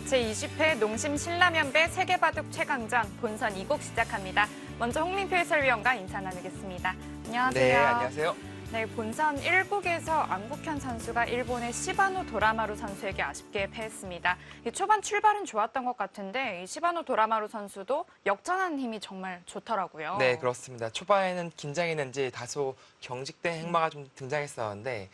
제20회 농심 신라면배 세계바둑 최강전 본선 2곡 시작합니다. 먼저 홍민표 해설위원과 인사 나누겠습니다. 안녕하세요. 네, 안녕하세요. 네, 본선 1국에서 안국현 선수가 일본의 시바노 도라마루 선수에게 아쉽게 패했습니다. 초반 출발은 좋았던 것 같은데 이 시바노 도라마루 선수도 역전하는 힘이 정말 좋더라고요. 네, 그렇습니다. 초반에는 긴장했는지 다소 경직된 행마가 좀 등장했었는데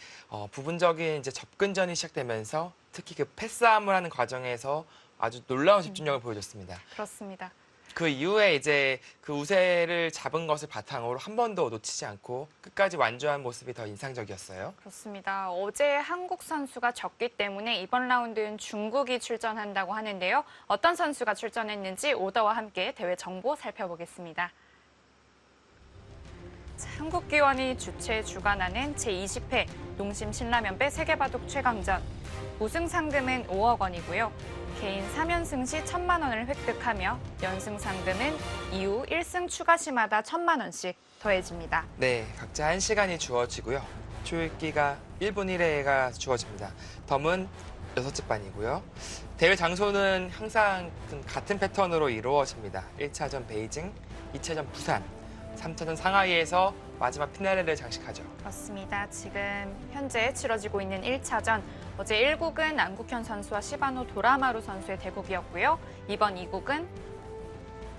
부분적인 이제 접근전이 시작되면서 특히 그 패싸움을 하는 과정에서 아주 놀라운 집중력을 보여줬습니다. 그렇습니다. 그 이후에 이제 그 우세를 잡은 것을 바탕으로 한 번도 놓치지 않고 끝까지 완주한 모습이 더 인상적이었어요. 그렇습니다. 어제 한국 선수가 졌기 때문에 이번 라운드는 중국이 출전한다고 하는데요. 어떤 선수가 출전했는지 오더와 함께 대회 정보 살펴보겠습니다. 자, 한국기원이 주관하는 제20회 농심 신라면배 세계바둑 최강전. 우승 상금은 5억 원이고요. 개인 3연승 시 1,000만 원을 획득하며 연승 상금은 이후 1승 추가 시마다 1,000만 원씩 더해집니다. 네, 각자 1시간이 주어지고요. 초읽기가 1분 1회가 주어집니다. 덤은 6집반이고요. 대회 장소는 항상 같은 패턴으로 이루어집니다. 1차전 베이징, 2차전 부산, 3차전 상하이에서 마지막 피날레를 장식하죠. 그렇습니다. 지금 현재 치러지고 있는 1차전. 어제 1국은 안국현 선수와 시바노 도라마루 선수의 대국이었고요. 이번 2국은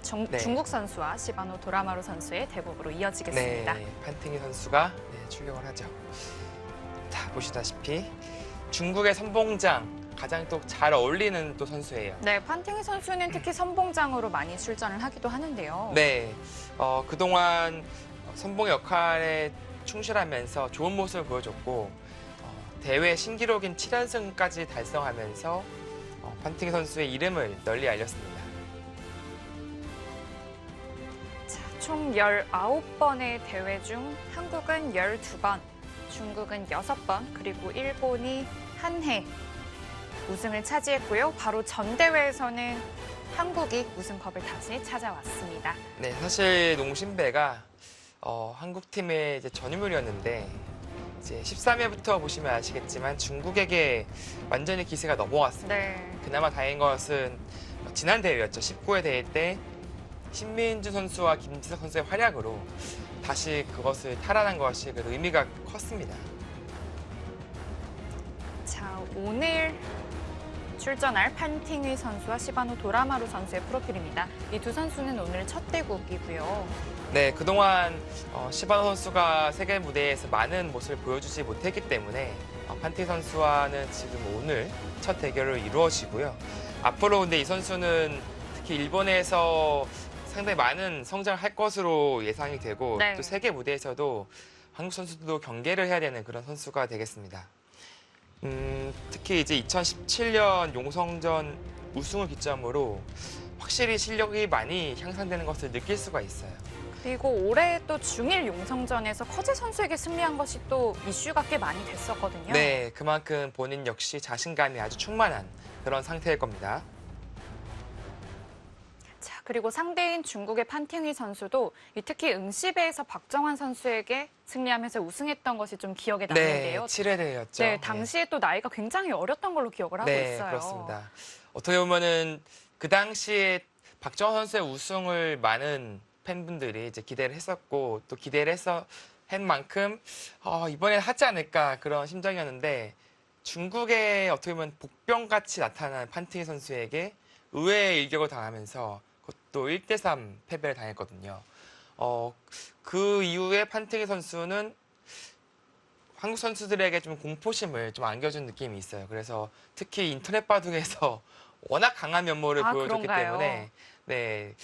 중국 선수와 시바노 도라마루 선수의 대국으로 이어지겠습니다. 네, 판팅이 선수가 출격을 하죠. 자, 보시다시피 중국의 선봉장 가장 또 잘 어울리는 또 선수예요. 네, 판팅이 선수는 특히 선봉장으로 많이 출전을 하기도 하는데요. 네, 그동안 선봉 역할에 충실하면서 좋은 모습을 보여줬고 대회 신기록인 7연승까지 달성하면서 판팅이 선수의 이름을 널리 알렸습니다. 자, 총 19번의 대회 중 한국은 12번, 중국은 6번, 그리고 일본이 한 해 우승을 차지했고요. 바로 전 대회에서는 한국이 우승컵을 다시 찾아왔습니다. 네, 사실 농심배가 한국팀의 이제 전유물이었는데 이제 13회부터 보시면 아시겠지만 중국에게 완전히 기세가 넘어갔습니다. 네. 그나마 다행인 것은 지난 대회였죠. 19회 대회 때 신민주 선수와 김지석 선수의 활약으로 다시 그것을 탈환한 것이 그래도 의미가 컸습니다. 자, 오늘 출전할 판팅위 선수와 시바노 도라마루 선수의 프로필입니다. 이 두 선수는 오늘 첫 대국이고요. 네, 그동안 시바노 선수가 세계 무대에서 많은 모습을 보여주지 못했기 때문에 판팅 선수와는 지금 오늘 첫 대결을 이루어지고요. 앞으로 근데 이 선수는 특히 일본에서 상당히 많은 성장을 할 것으로 예상이 되고 네. 또 세계 무대에서도 한국 선수들도 경계를 해야 되는 그런 선수가 되겠습니다. 특히 이제 2017년 용성전 우승을 기점으로 확실히 실력이 많이 향상되는 것을 느낄 수가 있어요. 그리고 올해 또 중일 용성전에서 커제 선수에게 승리한 것이 또 이슈가 꽤 많이 됐었거든요. 네, 그만큼 본인 역시 자신감이 아주 충만한 그런 상태일 겁니다. 자, 그리고 상대인 중국의 판팅위 선수도 특히 응시배에서 박정환 선수에게 승리하면서 우승했던 것이 좀 기억에 남는데요. 네, 7회 대회였죠. 네, 당시에 또 나이가 굉장히 어렸던 걸로 기억을 하고 네, 있어요. 그렇습니다. 어떻게 보면은 그 당시에 박정환 선수의 우승을 많은 팬분들이 이제 기대를 했었고 또 기대를 한 만큼 이번엔 하지 않을까 그런 심정이었는데 중국의 어떻게 보면 복병같이 나타난 판팅이 선수에게 의외의 일격을 당하면서 그것도 1대3 패배를 당했거든요. 그 이후에 판팅이 선수는 한국 선수들에게 좀 공포심을 좀 안겨준 느낌이 있어요. 그래서 특히 인터넷 바둑에서 워낙 강한 면모를 보여줬기 그런가요? 때문에 네.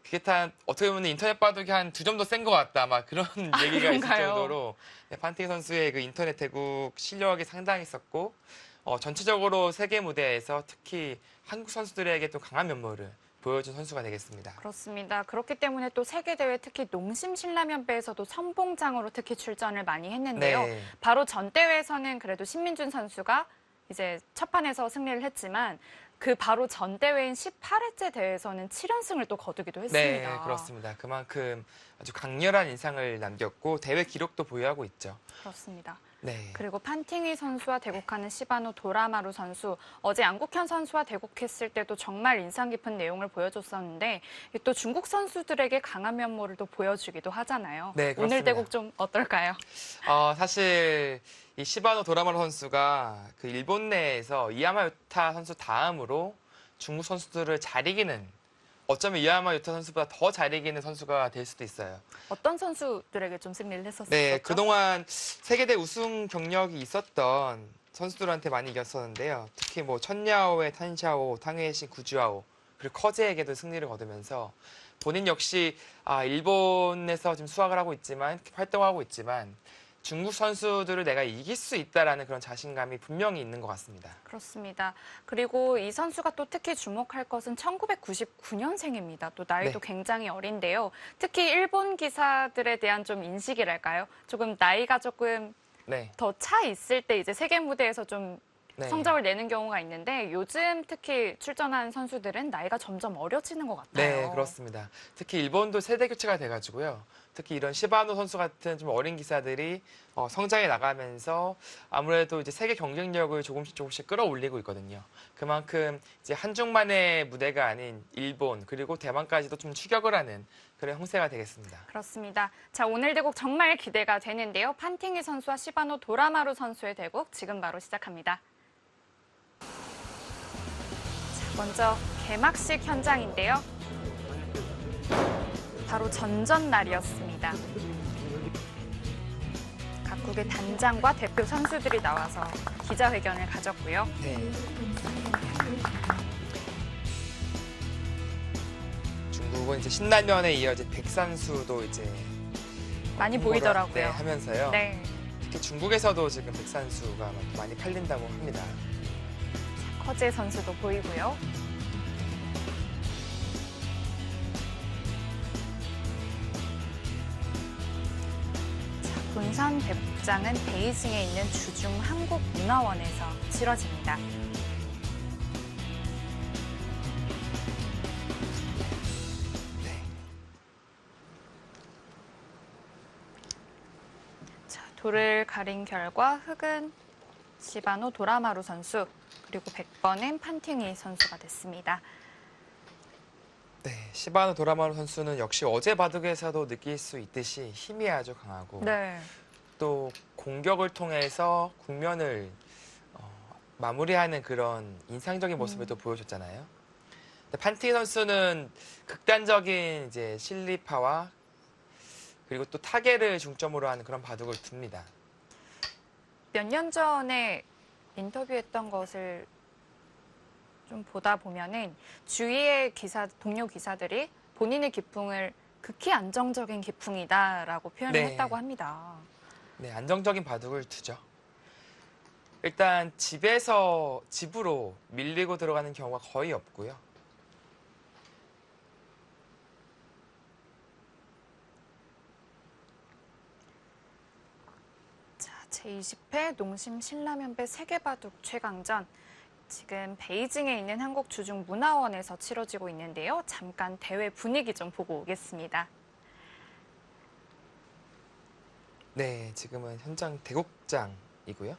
그게 어떻게 보면 인터넷 바둑이 한 2점 더 센 것 같다. 막 그런 얘기가 있을 그런가요? 정도로 판팅이 선수의 그 인터넷 대국 실력이 상당했었고 전체적으로 세계 무대에서 특히 한국 선수들에게 또 강한 면모를 보여준 선수가 되겠습니다. 그렇습니다. 그렇기 때문에 또 세계대회 특히 농심 신라면배에서도 선봉장으로 특히 출전을 많이 했는데요. 네. 바로 전 대회에서는 그래도 신민준 선수가 이제 첫 판에서 승리를 했지만 그 바로 전 대회인 18회째 대회에서는 7연승을 또 거두기도 했습니다. 네, 그렇습니다. 그만큼 아주 강렬한 인상을 남겼고 대회 기록도 보유하고 있죠. 그렇습니다. 네. 그리고 판팅이 선수와 대국하는 시바노 도라마루 선수, 어제 양국현 선수와 대국했을 때도 정말 인상 깊은 내용을 보여줬었는데 또 중국 선수들에게 강한 면모를 또 보여주기도 하잖아요. 네, 오늘 그렇습니다. 대국 좀 어떨까요? 사실 이 시바노 도라마루 선수가 그 일본 내에서 이야마 유타 선수 다음으로 중국 선수들을 잘 이기는, 어쩌면 이야마 유타 선수보다 더 잘 이기는 선수가 될 수도 있어요. 어떤 선수들에게 좀 승리를 했었었죠? 네, 그동안 세계대 우승 경력이 있었던 선수들한테 많이 이겼었는데요. 특히 뭐 천야오의 탄샤오, 탕웨이신 구주아오, 그리고 커제에게도 승리를 거두면서 본인 역시 일본에서 지금 수학을 하고 있지만, 활동하고 있지만 중국 선수들을 내가 이길 수 있다라는 그런 자신감이 분명히 있는 것 같습니다. 그렇습니다. 그리고 이 선수가 또 특히 주목할 것은 1999년생입니다. 또 나이도 네. 굉장히 어린데요. 특히 일본 기사들에 대한 좀 인식이랄까요? 조금 나이가 조금 네. 더 차 있을 때 이제 세계 무대에서 좀 네. 성적을 내는 경우가 있는데 요즘 특히 출전한 선수들은 나이가 점점 어려지는 것 같아요. 네, 그렇습니다. 특히 일본도 세대 교체가 돼가지고요. 특히 이런 시바노 선수 같은 좀 어린 기사들이 성장해 나가면서 아무래도 이제 세계 경쟁력을 조금씩 끌어올리고 있거든요. 그만큼 이제 한중만의 무대가 아닌 일본 그리고 대만까지도 좀 추격을 하는 그런 형세가 되겠습니다. 그렇습니다. 자, 오늘 대국 정말 기대가 되는데요. 판팅이 선수와 시바노 도라마루 선수의 대국 지금 바로 시작합니다. 먼저 개막식 현장인데요. 바로 전전 날이었습니다. 각국의 단장과 대표 선수들이 나와서 기자회견을 가졌고요. 네. 중국은 이제 신라면에 이어 이제 백산수도 이제 많이 홍보를, 보이더라고요. 네, 하면서요. 네. 특히 중국에서도 지금 백산수가 많이 팔린다고 합니다. 커제 선수도 보이고요. 자, 본선 대국장은 베이징에 있는 주중 한국문화원에서 치러집니다. 네. 자, 돌을 가린 결과 흑은 시바노 도라마루 선수, 그리고 100번은 판팅이 선수가 됐습니다. 네, 시바노 도라마루 선수는 역시 어제 바둑에서도 느낄 수 있듯이 힘이 아주 강하고 네. 또 공격을 통해서 국면을 마무리하는 그런 인상적인 모습을 또 보여줬잖아요. 근데 판팅 선수는 극단적인 이제 실리파와 그리고 또 타계를 중점으로 하는 그런 바둑을 둡니다. 몇 년 전에 인터뷰했던 것을 좀 보다 보면은 주위의 동료 기사들이 본인의 기풍을 극히 안정적인 기풍이다라고 표현을 네. 했다고 합니다. 네, 안정적인 바둑을 두죠. 일단 집으로 밀리고 들어가는 경우가 거의 없고요. 자, 제20회 농심 신라면배 세계바둑 최강전. 지금 베이징에 있는 한국주중문화원에서 치러지고 있는데요. 잠깐 대회 분위기 좀 보고 오겠습니다. 네, 지금은 현장 대국장이고요.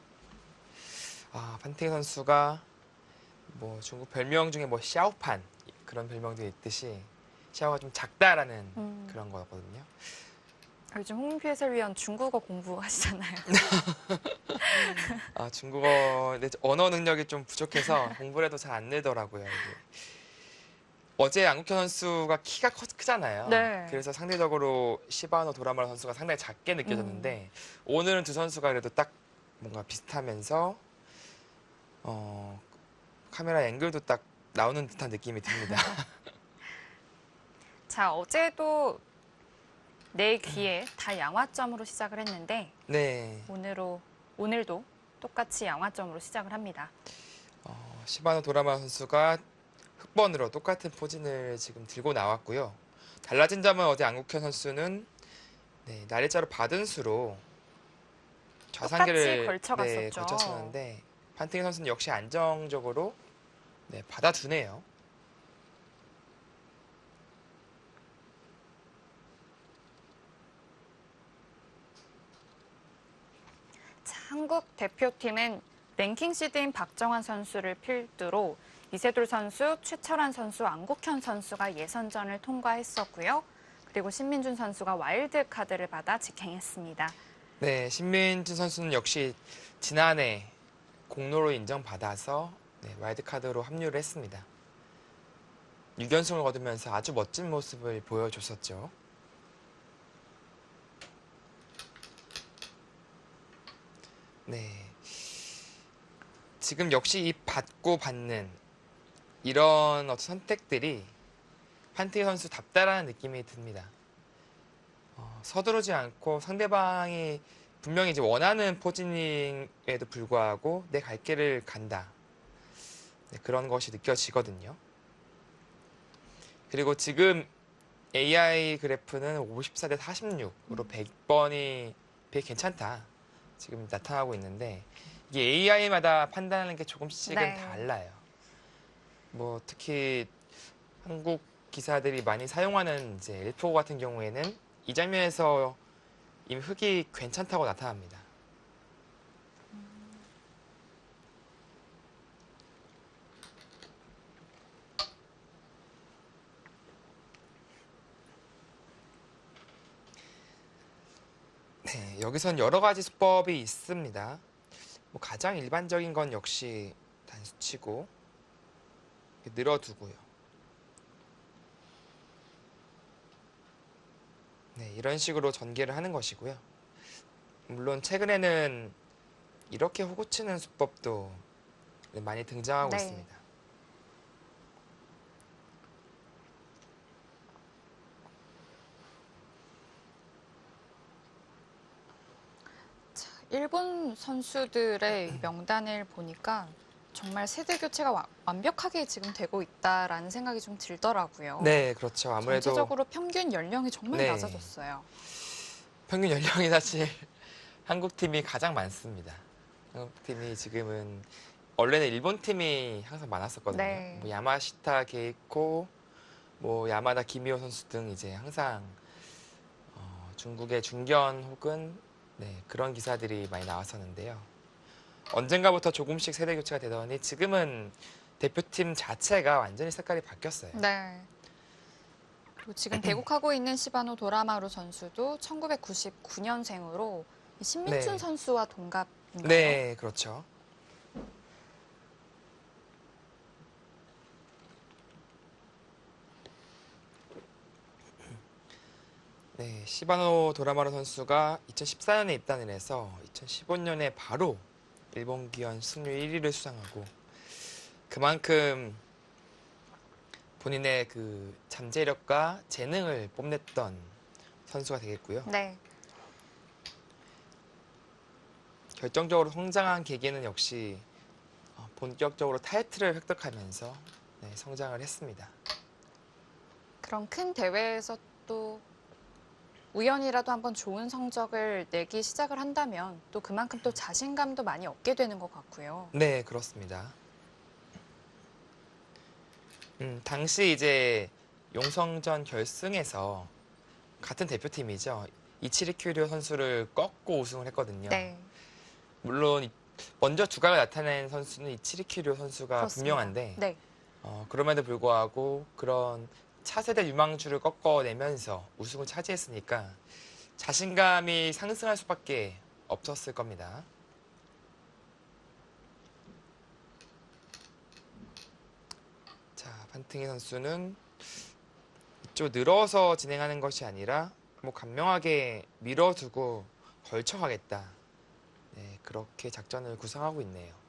판팅 선수가 뭐 중국 별명 중에 뭐 샤오판 그런 별명도 있듯이 샤오가 좀 작다라는 그런 거거든요. 요즘 홍민표 해설위원 중국어 공부하시잖아요. 중국어 언어 능력이 좀 부족해서 공부를 해도 잘 안 늘더라고요. 이게. 어제 양국현 선수가 키가 크잖아요. 네. 그래서 상대적으로 시바노 도라마루 선수가 상당히 작게 느껴졌는데 오늘은 두 선수가 그래도 딱 뭔가 비슷하면서 카메라 앵글도 딱 나오는 듯한 느낌이 듭니다. 자, 어제도 네 기회 다 양화점으로 시작을 했는데 네, 오늘도 똑같이 양화점으로 시작을 합니다. 시바노 도라마루 선수가 흑번으로 똑같은 포진을 지금 들고 나왔고요. 달라진 점은 어제 양국현 선수는 날일자로 받은 수로 좌상계를 걸쳐갔었죠. 걸쳤었는데 판팅 선수는 역시 안정적으로 받아두네요. 자, 한국 대표팀은 랭킹 시드인 박정환 선수를 필두로 이세돌 선수, 최철환 선수, 안국현 선수가 예선전을 통과했었고요. 그리고 신민준 선수가 와일드 카드를 받아 직행했습니다. 네, 신민준 선수는 역시 지난해 공로로 인정받아서 와일드카드로 합류를 했습니다. 6연승을 거두면서 아주 멋진 모습을 보여줬었죠. 네, 지금 역시 이 받고 받는 이런 어떤 선택들이 판테이 선수답다라는 느낌이 듭니다. 서두르지 않고 상대방이 분명히 이제 원하는 포지닝에도 불구하고 내 갈 길을 간다. 네, 그런 것이 느껴지거든요. 그리고 지금 AI 그래프는 54대 46으로 100번이 100 괜찮다. 지금 나타나고 있는데 이게 AI마다 판단하는 게 조금씩은 네. 달라요. 뭐 특히 한국 기사들이 많이 사용하는 이제 엘포 같은 경우에는 이 장면에서 이미 흙이 괜찮다고 나타납니다. 네, 여기선 여러 가지 수법이 있습니다. 뭐 가장 일반적인 건 역시 단수치고 늘어두고요. 네, 이런 식으로 전개를 하는 것이고요. 물론 최근에는 이렇게 호구치는 수법도 많이 등장하고 네. 있습니다. 일본 선수들의 명단을 보니까 정말 세대 교체가 완벽하게 지금 되고 있다라는 생각이 좀 들더라고요. 네, 그렇죠. 아무래도 전체적으로 평균 연령이 정말 네. 낮아졌어요. 평균 연령이 사실 한국 팀이 가장 많습니다. 한국 팀이 지금은 원래는 일본 팀이 항상 많았었거든요. 네. 뭐 야마시타 게이코, 뭐 야마다 기미오 선수 등 이제 항상 중국의 중견 혹은 그런 기사들이 많이 나왔었는데요. 언젠가부터 조금씩 세대 교체가 되더니 지금은 대표팀 자체가 완전히 색깔이 바뀌었어요. 네. 그리고 지금 대국하고 있는 시바노 도라마루 선수도 1999년생으로 신민준 네. 선수와 동갑인가요? 네, 그렇죠. 네, 시바노 도라마루 선수가 2014년에 입단을 해서 2015년에 바로 일본 기원 승률 1위를 수상하고 그만큼 본인의 그 잠재력과 재능을 뽐냈던 선수가 되겠고요. 네. 결정적으로 성장한 계기는 역시 본격적으로 타이틀을 획득하면서 성장을 했습니다. 그런 큰 대회에서 또 우연이라도 한번 좋은 성적을 내기 시작을 한다면 또 그만큼 또 자신감도 많이 얻게 되는 것 같고요. 네, 그렇습니다. 당시 이제 용성전 결승에서 같은 대표팀이죠. 이치리 큐리오 선수를 꺾고 우승을 했거든요. 네. 물론 먼저 두각을 나타낸 선수는 이치리 큐리오 선수가 그렇습니다. 분명한데 네. 그럼에도 불구하고 그런 차세대 유망주를 꺾어내면서 우승을 차지했으니까 자신감이 상승할 수밖에 없었을 겁니다. 자, 판팅이 선수는 이쪽 늘어서 진행하는 것이 아니라 뭐 간명하게 밀어두고 걸쳐가겠다. 네, 그렇게 작전을 구상하고 있네요.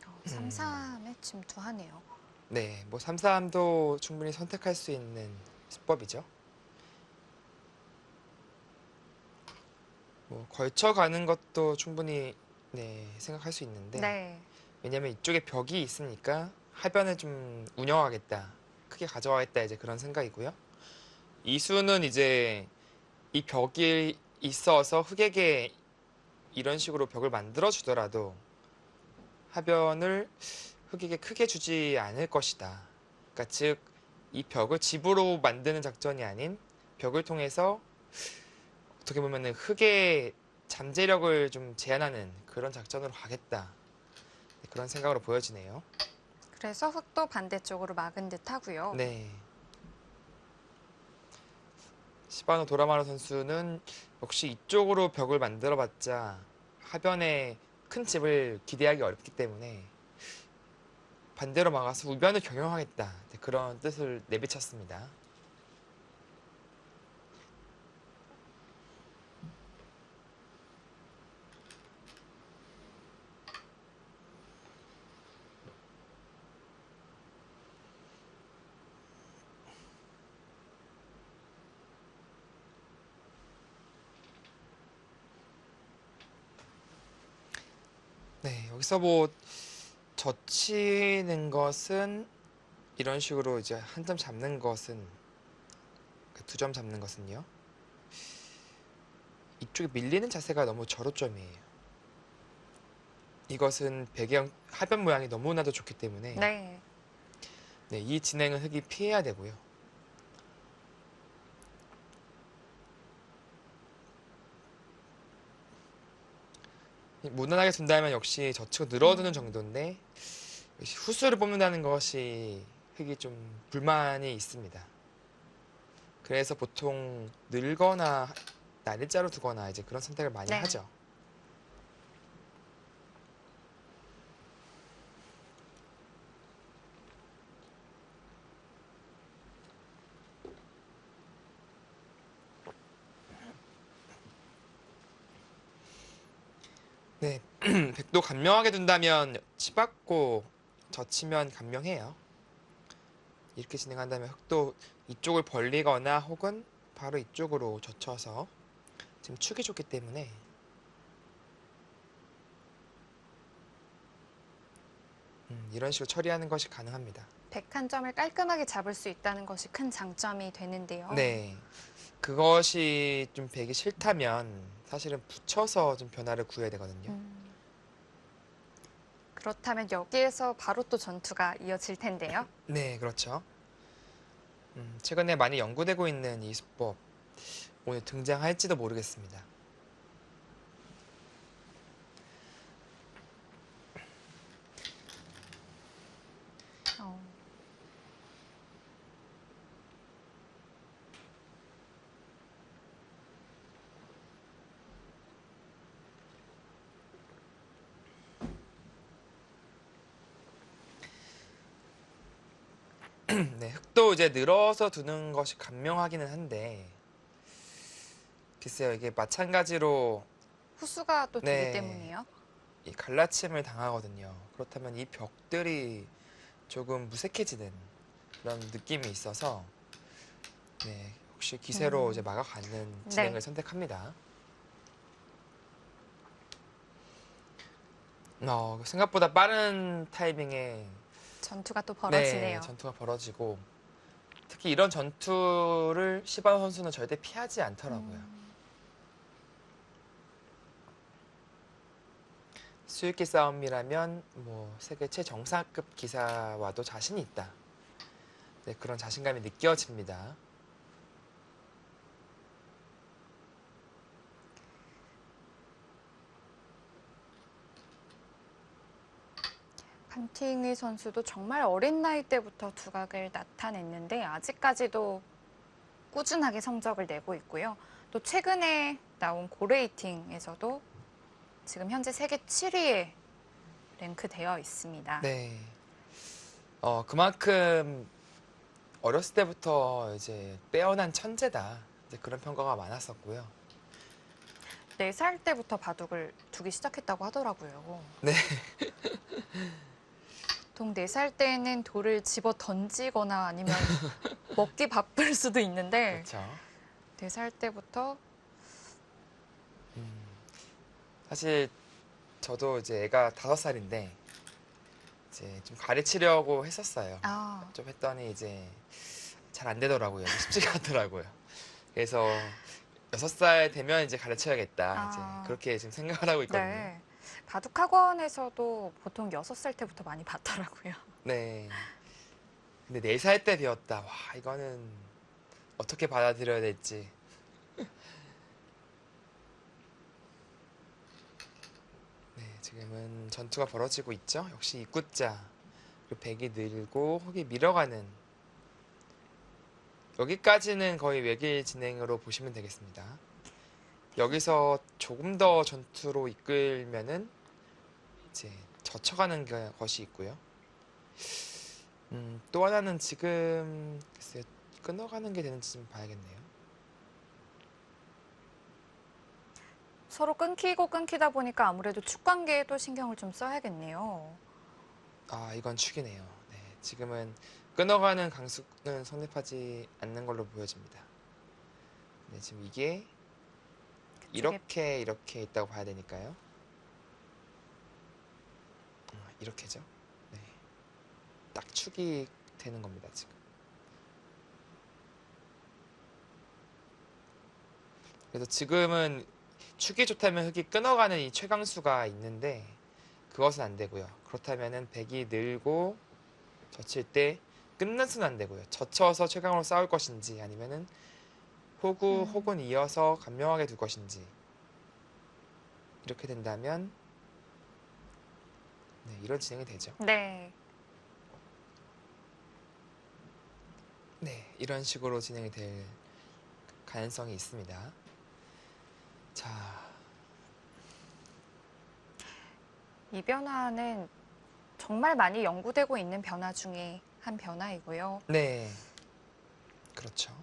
어, 3-3에 침투하네요. 네, 뭐 3-3도 충분히 선택할 수 있는 수법이죠. 뭐 걸쳐가는 것도 충분히 생각할 수 있는데 네. 왜냐면 이쪽에 벽이 있으니까 하변을 좀 운영하겠다, 크게 가져가겠다 이제 그런 생각이고요. 이수는 이제 이 벽이 있어서 흑에게 이런 식으로 벽을 만들어 주더라도 하변을 흑에게 크게 주지 않을 것이다. 그러니까 즉 이 벽을 집으로 만드는 작전이 아닌 벽을 통해서 어떻게 보면은 흑의 잠재력을 좀 제한하는 그런 작전으로 가겠다. 네, 그런 생각으로 보여지네요. 그래서 흑도 반대쪽으로 막은 듯 하고요. 네. 시바노 도라마루 선수는 역시 이쪽으로 벽을 만들어봤자 하변에 큰 집을 기대하기 어렵기 때문에 반대로 막아서 우변을 경영하겠다. 네, 그런 뜻을 내비쳤습니다. 네, 여기서 뭐 젖히는 것은 이런 식으로 이제 한 점 잡는 것은 두 점 잡는 것은요. 이쪽에 밀리는 자세가 너무 저로점이에요. 이것은 배경 하변 모양이 너무나도 좋기 때문에 네. 네, 이 진행은 흑이 피해야 되고요. 무난하게 둔다면 역시 젖히고 늘어두는 정도인데 후수를 뽑는다는 것이 흑이 좀 불만이 있습니다. 그래서 보통 늘거나 날일자로 두거나 이제 그런 선택을 많이 네. 하죠. 네, 백도 간명하게 둔다면 치받고 젖히면 간명해요. 이렇게 진행한다면 흑도 이쪽을 벌리거나 혹은 바로 이쪽으로 젖혀서 지금 축이 좋기 때문에 이런 식으로 처리하는 것이 가능합니다. 101점을 깔끔하게 잡을 수 있다는 것이 큰 장점이 되는데요. 네, 그것이 좀 배기 싫다면 사실은 붙여서 좀 변화를 구해야 되거든요. 그렇다면 여기에서 바로 또 전투가 이어질 텐데요. 네, 그렇죠. 최근에 많이 연구되고 있는 이 수법 오늘 등장할지도 모르겠습니다. 어. 네, 흑도 이제 늘어서 두는 것이 간명하기는 한데 글쎄요, 이게 마찬가지로 후수가 또 되기 네. 때문이에요. 이 갈라침을 당하거든요. 그렇다면 이 벽들이 조금 무색해지는 그런 느낌이 있어서 네, 혹시 기세로 이제 막아가는 진행을 네. 선택합니다. 생각보다 빠른 타이밍에 전투가 또 벌어지네요. 네, 전투가 벌어지고 특히 이런 전투를 시바노 선수는 절대 피하지 않더라고요. 수익기 싸움이라면 뭐 세계 최정상급 기사와도 자신이 있다. 네, 그런 자신감이 느껴집니다. 판팅위 선수도 정말 어린 나이 때부터 두각을 나타냈는데 아직까지도 꾸준하게 성적을 내고 있고요. 또 최근에 나온 고레이팅에서도 지금 현재 세계 7위에 랭크되어 있습니다. 네. 그만큼 어렸을 때부터 이제 빼어난 천재다. 이제 그런 평가가 많았었고요. 4살 때부터 바둑을 두기 시작했다고 하더라고요. 네. 보통 4살 때는 돌을 집어 던지거나 아니면 먹기 바쁠 수도 있는데 그렇죠. 4살 때부터 사실 저도 이제 애가 5살인데 이제 좀 가르치려고 했었어요. 좀 했더니 이제 잘 안 되더라고요. 쉽지가 않더라고요. 그래서 6살 되면 이제 가르쳐야겠다. 아. 이제 그렇게 지금 생각을 하고 있거든요. 네. 바둑 학원에서도 보통 6살 때부터 많이 봤더라고요. 네. 근데 4살 때 배웠다. 와, 이거는 어떻게 받아들여야 될지. 네, 지금은 전투가 벌어지고 있죠. 역시 입구자. 그리고 백이 늘고 흑이 밀어가는. 여기까지는 거의 외길 진행으로 보시면 되겠습니다. 여기서 조금 더 전투로 이끌면은 이제 젖혀가는 것이 있고요. 또 하나는 지금 글쎄요, 끊어가는 게 되는지 좀 봐야겠네요. 서로 끊기고 끊기다 보니까 아무래도 축 관계에도 신경을 좀 써야겠네요. 아, 이건 축이네요. 네, 지금은 끊어가는 강수는 성립하지 않는 걸로 보여집니다. 네, 지금 이게 이렇게 있다고 봐야 되니까요. 이렇게죠. 네, 딱 축이 되는 겁니다, 지금. 그래서 지금은 축이 좋다면 흑이 끊어가는 이 최강수가 있는데 그것은 안 되고요. 그렇다면은 백이 늘고 젖힐 때 끊는 수는 안 되고요. 젖혀서 최강으로 싸울 것인지 아니면은 혹은 이어서 간명하게 둘 것인지 이렇게 된다면 네, 이런 진행이 되죠. 네. 네, 이런 식으로 진행이 될 가능성이 있습니다. 자, 이 변화는 정말 많이 연구되고 있는 변화 중에 한 변화이고요. 네, 그렇죠.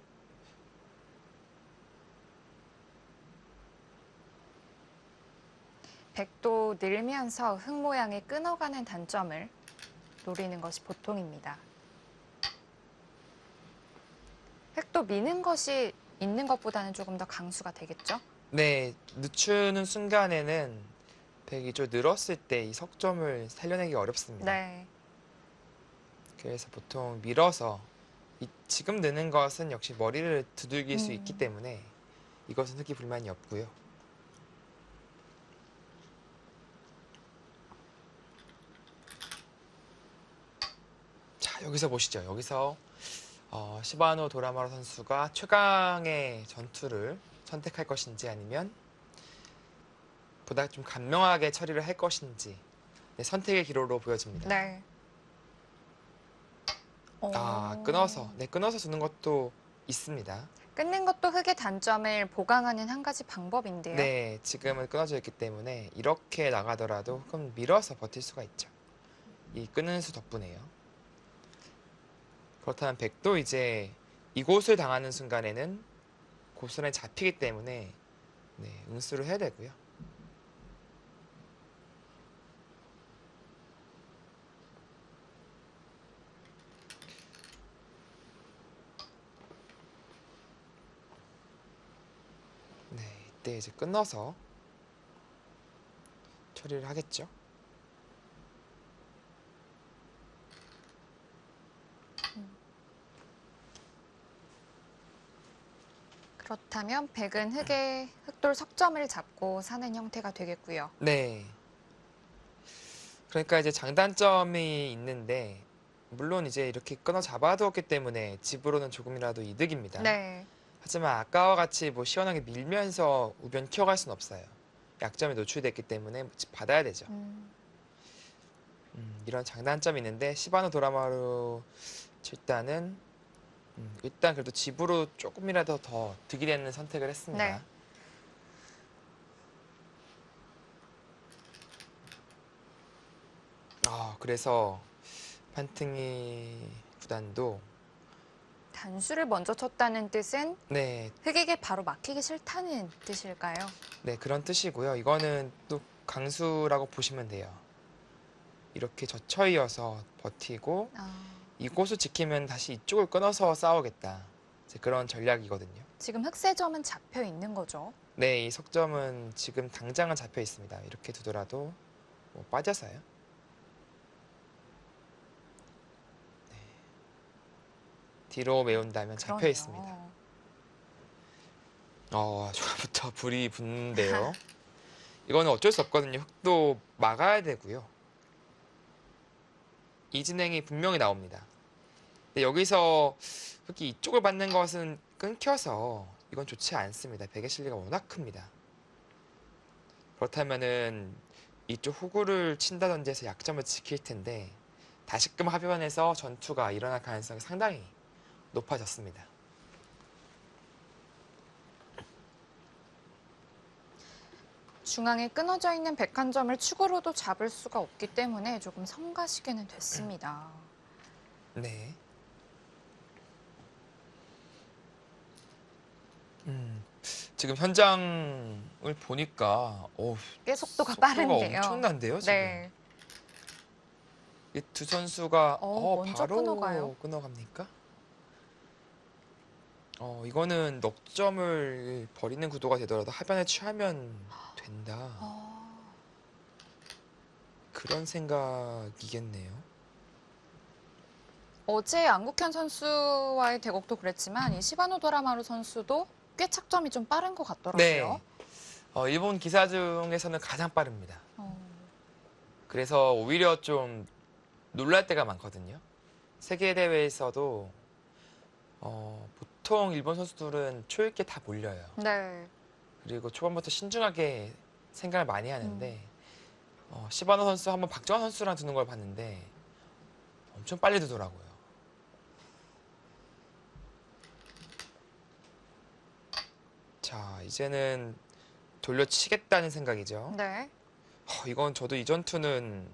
백도 늘면서 흙 모양의 끊어가는 단점을 노리는 것이 보통입니다. 흙도 미는 것이 있는 것보다는 조금 더 강수가 되겠죠? 네, 늦추는 순간에는 백이 좀 늘었을 때 이 석점을 살려내기 어렵습니다. 네. 그래서 보통 밀어서 지금 느는 것은 역시 머리를 두들길 수 있기 때문에 이것은 흑이 불만이 없고요. 자, 여기서 보시죠. 여기서 시바노 도라마루 선수가 최강의 전투를 선택할 것인지 아니면 보다 좀 간명하게 처리를 할 것인지 네, 선택의 기로로 보여집니다. 네. 아, 끊어서. 네, 끊어서 두는 것도 있습니다. 끊는 것도 흙의 단점을 보강하는 한 가지 방법인데요. 네, 지금은 끊어져 있기 때문에 이렇게 나가더라도 흙은 밀어서 버틸 수가 있죠. 이 끊는 수 덕분에요. 그렇다면 백도 이제 이곳을 당하는 순간에는 고스란히 잡히기 때문에 네, 응수를 해야 되고요. 네, 이때 이제 끊어서 처리를 하겠죠. 그렇다면 백은 흑돌 석점을 잡고 사는 형태가 되겠고요. 네. 그러니까 이제 장단점이 있는데 물론 이제 이렇게 끊어 잡아두었기 때문에 집으로는 조금이라도 이득입니다. 네. 하지만 아까와 같이 뭐 시원하게 밀면서 우변 키워갈 수는 없어요. 약점에 노출됐기 때문에 집 받아야 되죠. 이런 장단점이 있는데 시바노 도라마루 칠단은 일단 그래도 집으로 조금이라도 더 득이 되는 선택을 했습니다. 네. 그래서 판팅이 구단도 단수를 먼저 쳤다는 뜻은 네, 흑에게 바로 막히기 싫다는 뜻일까요? 네, 그런 뜻이고요. 이거는 또 강수라고 보시면 돼요. 이렇게 젖혀 이어서 버티고 이곳을 지키면 다시 이쪽을 끊어서 싸우겠다. 이제 그런 전략이거든요. 지금 흑세점은 잡혀 있는 거죠. 네, 이 석점은 지금 당장은 잡혀 있습니다. 이렇게 두더라도 뭐 빠져서요. 네. 뒤로 메운다면 잡혀 그러네요. 있습니다. 초반부터 불이 붙는데요. 이거는 어쩔 수 없거든요. 흙도 막아야 되고요. 이 진행이 분명히 나옵니다. 근데 여기서 흙이 이쪽을 받는 것은 끊겨서 이건 좋지 않습니다. 베개 실리가 워낙 큽니다. 그렇다면은 이쪽 호구를 친다든지 해서 약점을 지킬 텐데 다시금 하변에서 전투가 일어날 가능성이 상당히 높아졌습니다. 중앙에 끊어져 있는 백한점을 축으로도 잡을 수가 없기 때문에 조금 성가시게는 됐습니다. 네. 지금 현장을 보니까 꽤 속도가 속도가 빠른데요. 엄청난데요, 지금. 네. 이 두 선수가 먼저 바로 끊어가요. 끊어갑니까? 이거는 넉점을 버리는 구도가 되더라도 하변에 취하면 된다. 그런 생각이겠네요. 어제 안국현 선수와의 대국도 그랬지만 이 시바노 도라마루 선수도 꽤 착점이 좀 빠른 것 같더라고요. 네. 일본 기사 중에서는 가장 빠릅니다. 그래서 오히려 좀 놀랄 때가 많거든요. 세계 대회에서도 보통 일본 선수들은 초읽게 다 몰려요. 네. 그리고 초반부터 신중하게 생각을 많이 하는데 시바노 선수 한번 박정환 선수랑 두는 걸 봤는데 엄청 빨리 두더라고요. 자, 이제는 돌려치겠다는 생각이죠. 네. 이건 저도 이 전투는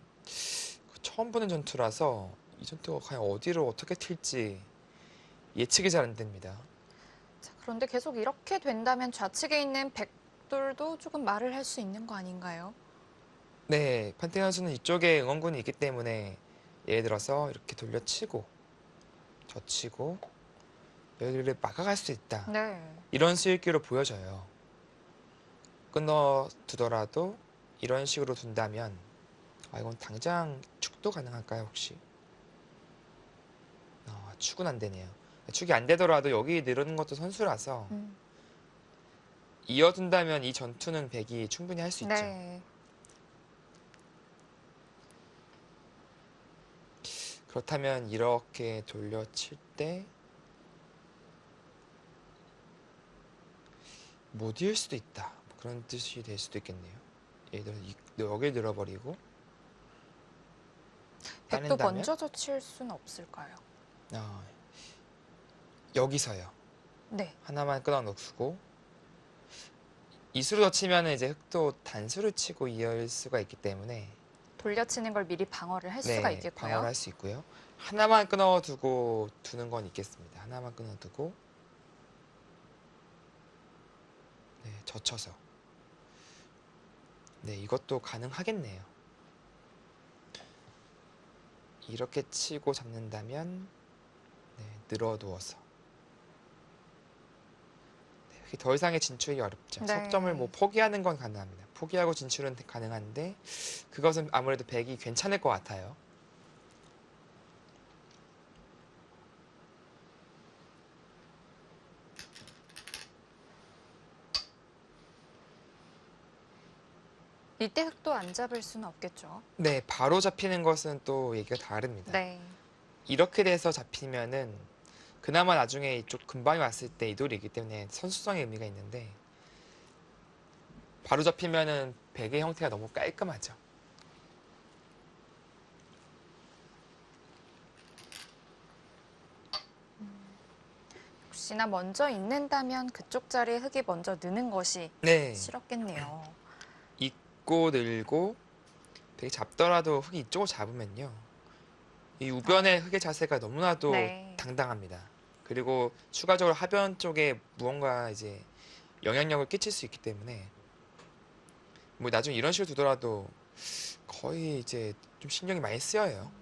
처음 보는 전투라서 이 전투가 과연 어디로 어떻게 튈지 예측이 잘 안 됩니다. 자, 그런데 계속 이렇게 된다면 좌측에 있는 백돌도 조금 말을 할 수 있는 거 아닌가요? 네, 판테이 선수는 이쪽에 응원군이 있기 때문에 예를 들어서 이렇게 돌려치고 젖히고 여기를 막아갈 수 있다. 네. 이런 수익기로 보여져요. 끊어두더라도 이런 식으로 둔다면 이건 당장 축도 가능할까요 혹시? 축은 안 되네요. 축이 안 되더라도 여기 늘어는 것도 선수라서 이어둔다면 이 전투는 백이 충분히 할 수 있죠. 네. 그렇다면 이렇게 돌려칠 때 못 이을 수도 있다. 그런 뜻이 될 수도 있겠네요. 예를 들어 여기를 늘어버리고 백도 따낸다면 먼저 젖힐 수는 없을까요? 여기서요. 네. 하나만 끊어 놓고 이수로 젖히면 이제 흙도 단수를 치고 이을 수가 있기 때문에 돌려치는 걸 미리 방어를 할 수가 있겠고요. 방어를 할 수 있고요. 하나만 끊어두고 두는 건 있겠습니다. 하나만 끊어두고 젖혀서 이것도 가능하겠네요. 이렇게 치고 잡는다면 늘어두어서 더 이상의 진출이 어렵죠. 네. 석점을 포기하는 건 가능합니다. 포기하고 진출은 가능한데 그것은 아무래도 백이 괜찮을 것 같아요. 이때 흙도 안 잡을 수는 없겠죠. 네, 바로 잡히는 것은 또 얘기가 다릅니다. 네. 이렇게 돼서 잡히면은 그나마 나중에 이쪽 근방이 왔을 때 이돌이기 때문에 선수성의 의미가 있는데 바로 잡히면은 백의 형태가 너무 깔끔하죠. 혹시나 먼저 있는다면 그쪽 자리에 흙이 먼저 느는 것이 싫었겠네요. 있고 늘고 백이 잡더라도 흙이 이쪽을 잡으면요. 이 우변의 흙의 자세가 너무나도 당당합니다. 그리고 추가적으로 하변 쪽에 무언가 이제 영향력을 끼칠 수 있기 때문에 뭐 나중에 이런 식으로 두더라도 거의 이제 좀 신경이 많이 쓰여요.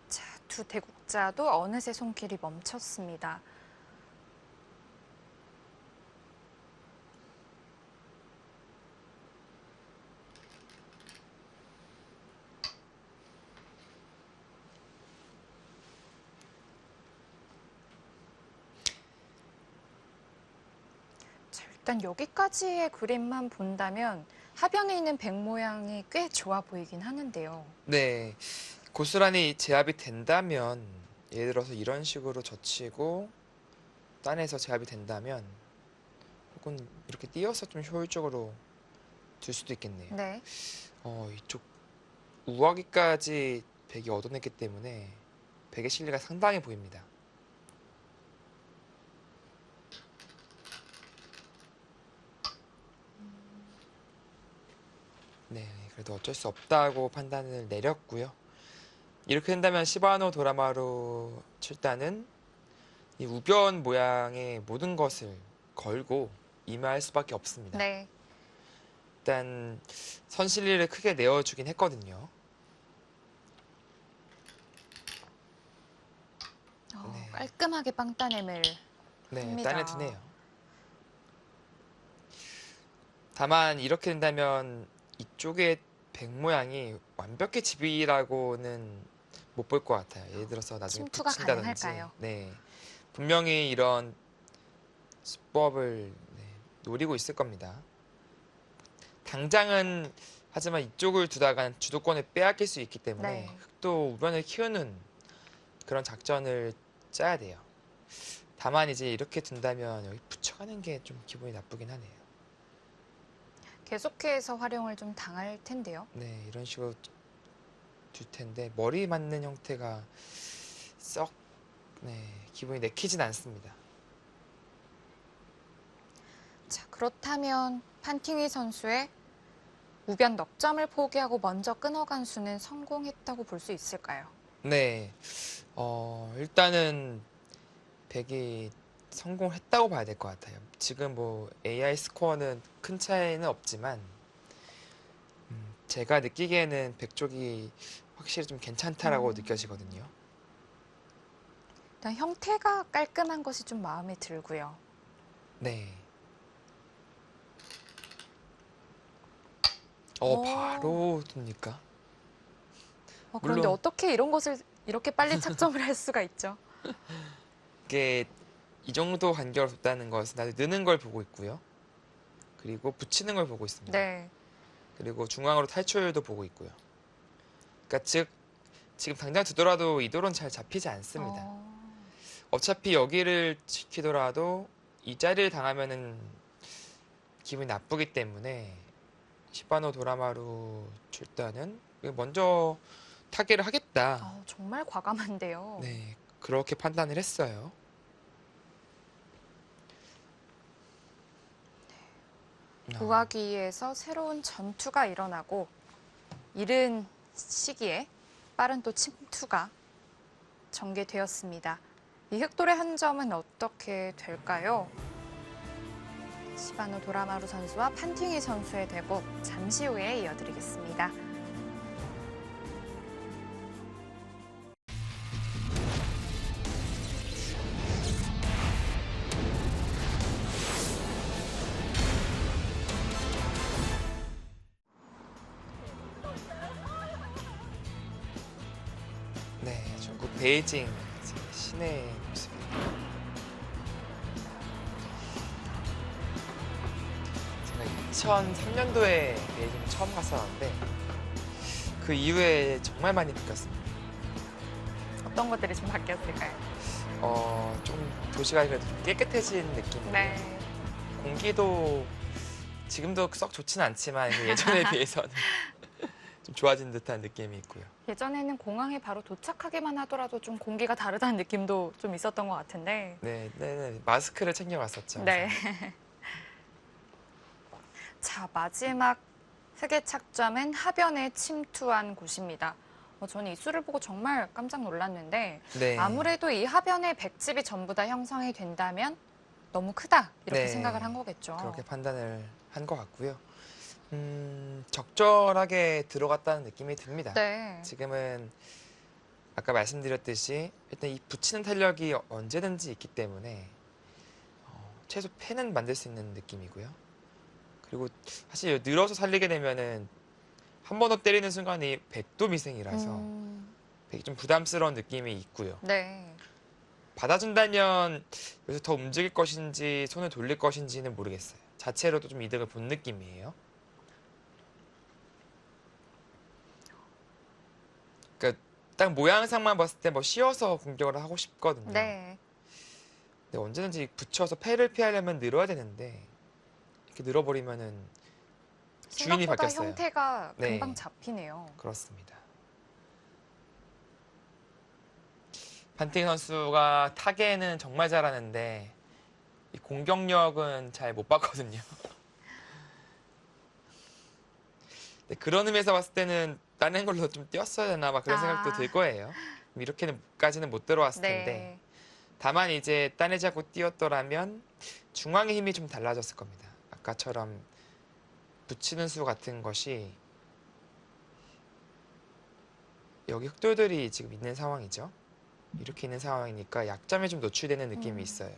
자, 두 대국자도 어느새 손길이 멈췄습니다. 일단 여기까지의 그림만 본다면 하변에 있는 백 모양이 꽤 좋아 보이긴 하는데요. 네, 고스란히 제압이 된다면 예를 들어서 이런 식으로 젖히고 딴에서 제압이 된다면 혹은 이렇게 띄어서 좀 효율적으로 둘 수도 있겠네요. 네. 이쪽 우아기까지 백이 얻어냈기 때문에 백의 실리가 상당해 보입니다. 네, 그래도 어쩔 수 없다고 판단을 내렸고요. 이렇게 된다면 시바노 도라마루 7단은 이 우변 모양의 모든 것을 걸고 임할 수밖에 없습니다. 네. 일단 선실리를 크게 내어주긴 했거든요. 네. 깔끔하게 빵 따냄을 네, 합니다. 따내주네요. 다만 이렇게 된다면 이쪽에 백 모양이 완벽히 집이라고는 못 볼 것 같아요. 예를 들어서 나중에 침투가 붙인다든지. 가능할까요? 네, 분명히 이런 수법을 노리고 있을 겁니다. 당장은 하지만 이쪽을 두다간 주도권을 빼앗길 수 있기 때문에 네. 흑도 우변을 키우는 그런 작전을 짜야 돼요. 다만 이제 이렇게 둔다면 여기 붙여가는 게 좀 기분이 나쁘긴 하네요. 계속해서 활용을 좀 당할 텐데요. 네, 이런 식으로 둘 텐데 머리 맞는 형태가 썩 기분이 내키진 않습니다. 자, 그렇다면 판팅위 선수의 우변 넉 점을 포기하고 먼저 끊어간 수는 성공했다고 볼 수 있을까요? 네, 일단은 백이 성공했다고 봐야 될 것 같아요. 지금 뭐 AI 스코어는 큰 차이는 없지만 제가 느끼기에는 백 쪽이 확실히 좀 괜찮다라고 느껴지거든요. 일단 형태가 깔끔한 것이 좀 마음에 들고요. 네. 오. 바로 둡니까? 그런데 물론- 어떻게 이런 것을 이렇게 빨리 착점을 할 수가 있죠? 이게 이 정도 간격을 뒀다는 것은 나도 느는 걸 보고 있고요. 그리고 붙이는 걸 보고 있습니다. 네. 그리고 중앙으로 탈출도 보고 있고요. 그러니까 즉 지금 당장 두더라도 이 돌은 잘 잡히지 않습니다. 어차피 여기를 지키더라도 이 자리를 당하면은 기분이 나쁘기 때문에 시바노 도라마루 출단은 먼저 타개를 하겠다. 정말 과감한데요. 네, 그렇게 판단을 했어요. 우아기에서 새로운 전투가 일어나고 이른 시기에 빠른 또 침투가 전개되었습니다. 이 흑돌의 한 점은 어떻게 될까요? 시바노 도라마루 선수와 판팅이 선수의 대국 잠시 후에 이어드리겠습니다. 네, 중국 베이징 시내 모습입니다. 제가 2003년도에 베이징 처음 갔었는데 그 이후에 정말 많이 바뀌었습니다. 어떤 것들이 좀 바뀌었을까요? 좀 도시가 그래도 좀 깨끗해진 느낌이고요. 네. 공기도 지금도 썩 좋지는 않지만 그 예전에 비해서는 좀 좋아진 듯한 느낌이 있고요. 예전에는 공항에 바로 도착하기만 하더라도 좀 공기가 다르다는 느낌도 좀 있었던 것 같은데. 네. 마스크를 챙겨갔었죠. 네. 자, 마지막 흑의 착점은 하변에 침투한 곳입니다. 저는 이 수를 보고 정말 깜짝 놀랐는데 네. 아무래도 이 하변에 백집이 전부 다 형성이 된다면 너무 크다 이렇게 네. 생각을 한 거겠죠. 그렇게 판단을 한 것 같고요. 적절하게 들어갔다는 느낌이 듭니다. 네. 지금은 아까 말씀드렸듯이 일단 이 붙이는 탄력이 언제든지 있기 때문에 최소 패는 만들 수 있는 느낌이고요. 그리고 사실 늘어서 살리게 되면은 한 번 더 때리는 순간이 백도 미생이라서 백이 좀 부담스러운 느낌이 있고요. 네. 받아준다면 여기서 더 움직일 것인지 손을 돌릴 것인지는 모르겠어요. 자체로도 좀 이득을 본 느낌이에요. 그러니까 딱 모양상만 봤을 때 뭐 씌워서 공격을 하고 싶거든요. 네. 근데 언제든지 붙여서 패를 피하려면 늘어야 되는데 이렇게 늘어버리면은 주인이 생각보다 바뀌었어요. 형태가 네. 금방 잡히네요. 그렇습니다. 판팅 선수가 타겟는 정말 잘하는데 이 공격력은 잘 못 봤거든요. 네, 그런 의미에서 봤을 때는 다른 걸로 좀 뛰었어야 되나 막 그런 생각도 들 거예요. 이렇게까지는 못 들어왔을 텐데 네. 다만 이제 따내지 않고 뛰었더라면 중앙의 힘이 좀 달라졌을 겁니다. 아까처럼 붙이는 수 같은 것이 여기 흑돌들이 지금 있는 상황이죠. 이렇게 있는 상황이니까 약점에 좀 노출되는 느낌이 있어요.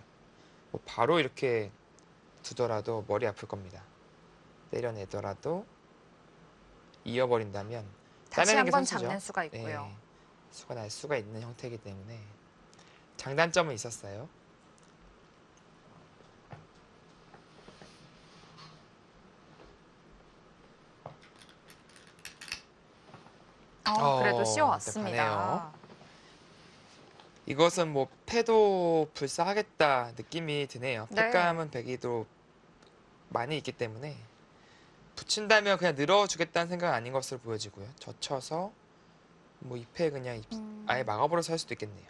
뭐 바로 이렇게 두더라도 머리 아플 겁니다. 때려내더라도 이어버린다면 다시 따내는 게 한번 선수죠. 잡는 수가 있고요. 네, 수가 날 수가 있는 형태이기 때문에 장단점은 있었어요. 그래도 가네요. 씌워왔습니다. 이것은 뭐 패도 불사하겠다 느낌이 드네요. 네. 패감은 배기도 많이 있기 때문에 붙인다면 그냥 늘어주겠다는 생각은 아닌 것으로 보여지고요. 젖혀서 뭐 이 패 그냥 아예 막아버려서 할 수도 있겠네요.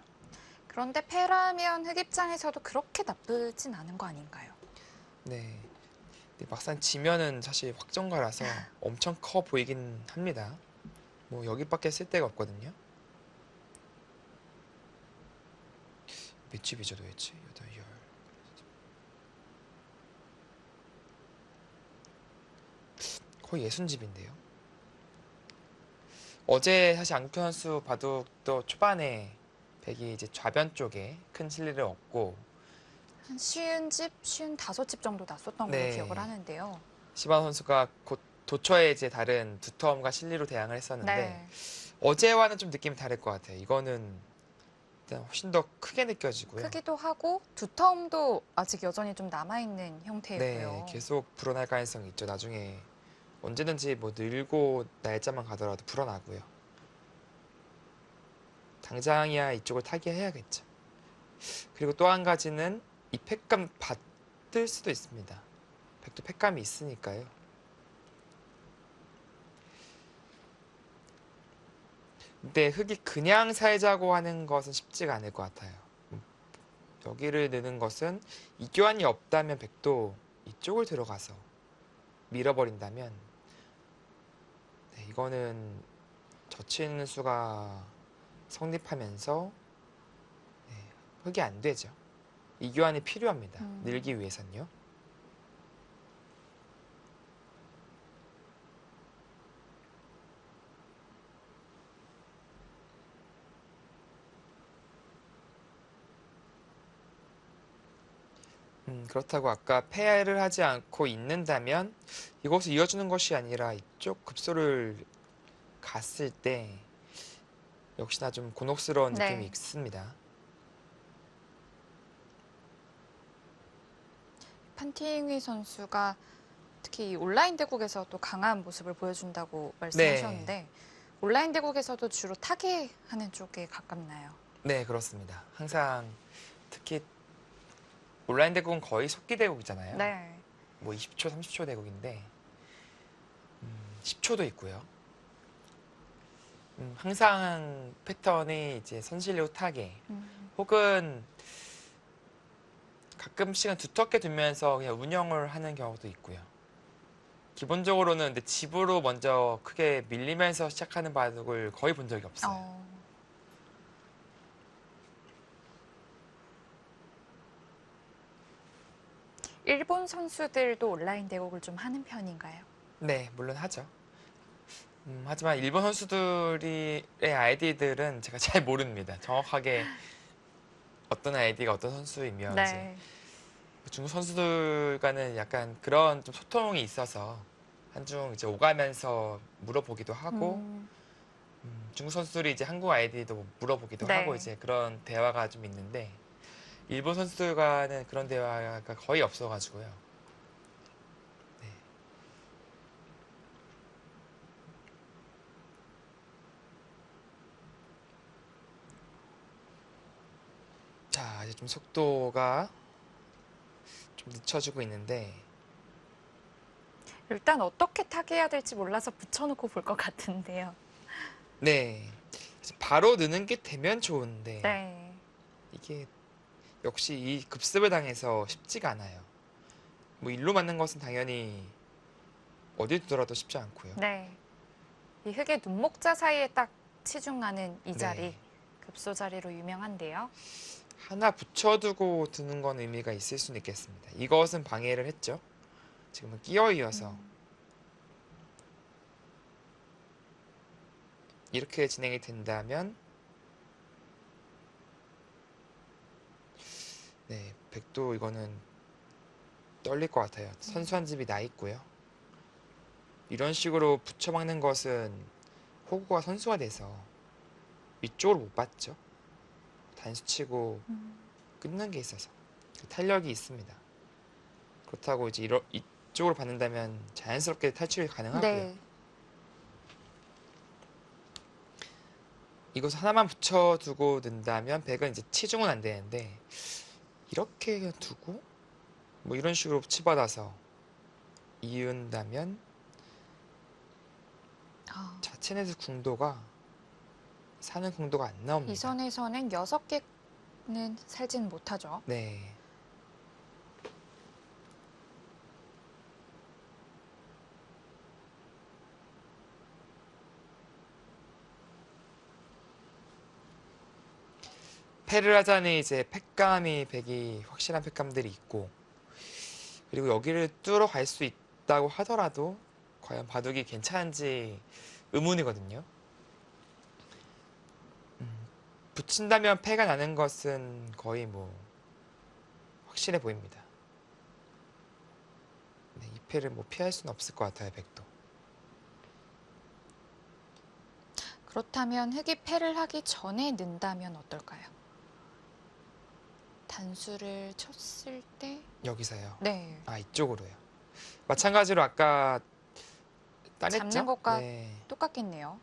그런데 패라면 흑 입장에서도 그렇게 나쁘진 않은 거 아닌가요? 네. 근데 막상 지면은 사실 확정가라서 엄청 커 보이긴 합니다. 뭐 여기밖에 쓸 데가 없거든요. 몇 집이죠 도대체? 8, 10. 거의 60집인데요. 어제 사실 안국현 선수 바둑도 초반에 백이 이제 좌변 쪽에 큰 실리를 얻고 한 50집, 55집 정도 났었던 걸로 네. 기억을 하는데요. 시반 선수가 곧 도처에 이제 다른 두텀과 실리로 대항을 했었는데 네. 어제와는 좀 느낌이 다를 것 같아요. 이거는 일단 훨씬 더 크게 느껴지고요. 크기도 하고 두텀도 아직 여전히 좀 남아있는 형태이고요. 네, 계속 불어날 가능성이 있죠. 나중에 언제든지 뭐 늘고 날짜만 가더라도 불어나고요. 당장이야 이쪽을 타개해야겠죠. 그리고 또 한 가지는 이 팩감 받을 수도 있습니다. 백도 팩감이 있으니까요. 근데 흙이 그냥 살자고 하는 것은 쉽지가 않을 것 같아요. 여기를 넣는 것은 이 교환이 없다면 백도 이쪽을 들어가서 밀어버린다면 네, 이거는 젖히는 수가 성립하면서 네, 흙이 안 되죠. 이 교환이 필요합니다. 늘기 위해선요. 그렇다고 아까 패를 하지 않고 있는다면 이것을 이어주는 것이 아니라 이쪽 급소를 갔을 때 역시나 좀 곤혹스러운 네. 느낌이 있습니다. 판팅위 선수가 특히 이 온라인 대국에서 또 강한 모습을 보여준다고 말씀하셨는데 온라인 대국에서도 주로 타개하는 쪽에 가깝나요? 네, 그렇습니다. 항상 특히 온라인 대국은 거의 속기 대국이잖아요. 네. 뭐 20초, 30초 대국인데 10초도 있고요. 항상 패턴이 이제 선실력 타개 혹은 가끔씩은 두텁게 두면서 그냥 운영을 하는 경우도 있고요. 기본적으로는 근데 집으로 먼저 크게 밀리면서 시작하는 바둑을 거의 본 적이 없어요. 일본 선수들도 온라인 대국을 좀 하는 편인가요? 네, 물론 하죠. 하지만 일본 선수들의 아이디들은 제가 잘 모릅니다. 정확하게 어떤 아이디가 어떤 선수이며 네. 이제 중국 선수들과는 약간 그런 좀 소통이 있어서 한중 이제 오가면서 물어보기도 하고 중국 선수들이 이제 한국 아이디도 물어보기도 네. 하고 이제 그런 대화가 좀 있는데 일본 선수들과는 그런 대화가 거의 없어가지고요. 네. 자, 이제 좀 속도가 좀 늦춰지고 있는데, 일단 어떻게 타개해야 될지 몰라서 붙여놓고 볼 것 같은데요. 네. 이제 바로 느는 게 되면 좋은데, 네. 이게 역시 이 급습을 당해서 쉽지가 않아요. 뭐 일로 맞는 것은 당연히 어딜 두더라도 쉽지 않고요. 네. 이 흙의 눈목자 사이에 딱 치중하는 이 자리, 네. 급소 자리로 유명한데요. 하나 붙여두고 두는 건 의미가 있을 수는 있겠습니다. 이것은 방해를 했죠. 지금은 끼어 이어서 이렇게 진행이 된다면 네, 백도 이거는 떨릴 것 같아요. 선수 한 집이 나 있고요. 이런 식으로 붙여막는 것은 호구가 선수가 돼서 위쪽으로 못 받죠. 단수치고 끊는 게 있어서 그 탄력이 있습니다. 그렇다고 이제 이쪽으로 받는다면 자연스럽게 탈출이 가능하고요. 네. 이것을 하나만 붙여두고 는다면 백은 이제 치중은 안 되는데 이렇게 두고 뭐 이런 식으로 치받아서 이은다면 아, 자체 내에서 궁도가 사는 궁도가 안 나옵니다. 이 선에서는 6개는 살지는 못하죠. 네. 패를 하자니 이제 팩감이 백이 확실한 팩감들이 있고 그리고 여기를 뚫어 갈 수 있다고 하더라도 과연 바둑이 괜찮은지 의문이거든요. 붙인다면 패가 나는 것은 거의 뭐 확실해 보입니다. 네, 이 패를 뭐 피할 수는 없을 것 같아요, 백도. 그렇다면 흙이 패를 하기 전에 는다면 어떨까요? 단수를 쳤을 때 여기서요. 네. 아, 이쪽으로요. 마찬가지로 아까 따냈죠? 잡는 것과 네. 똑같겠네요.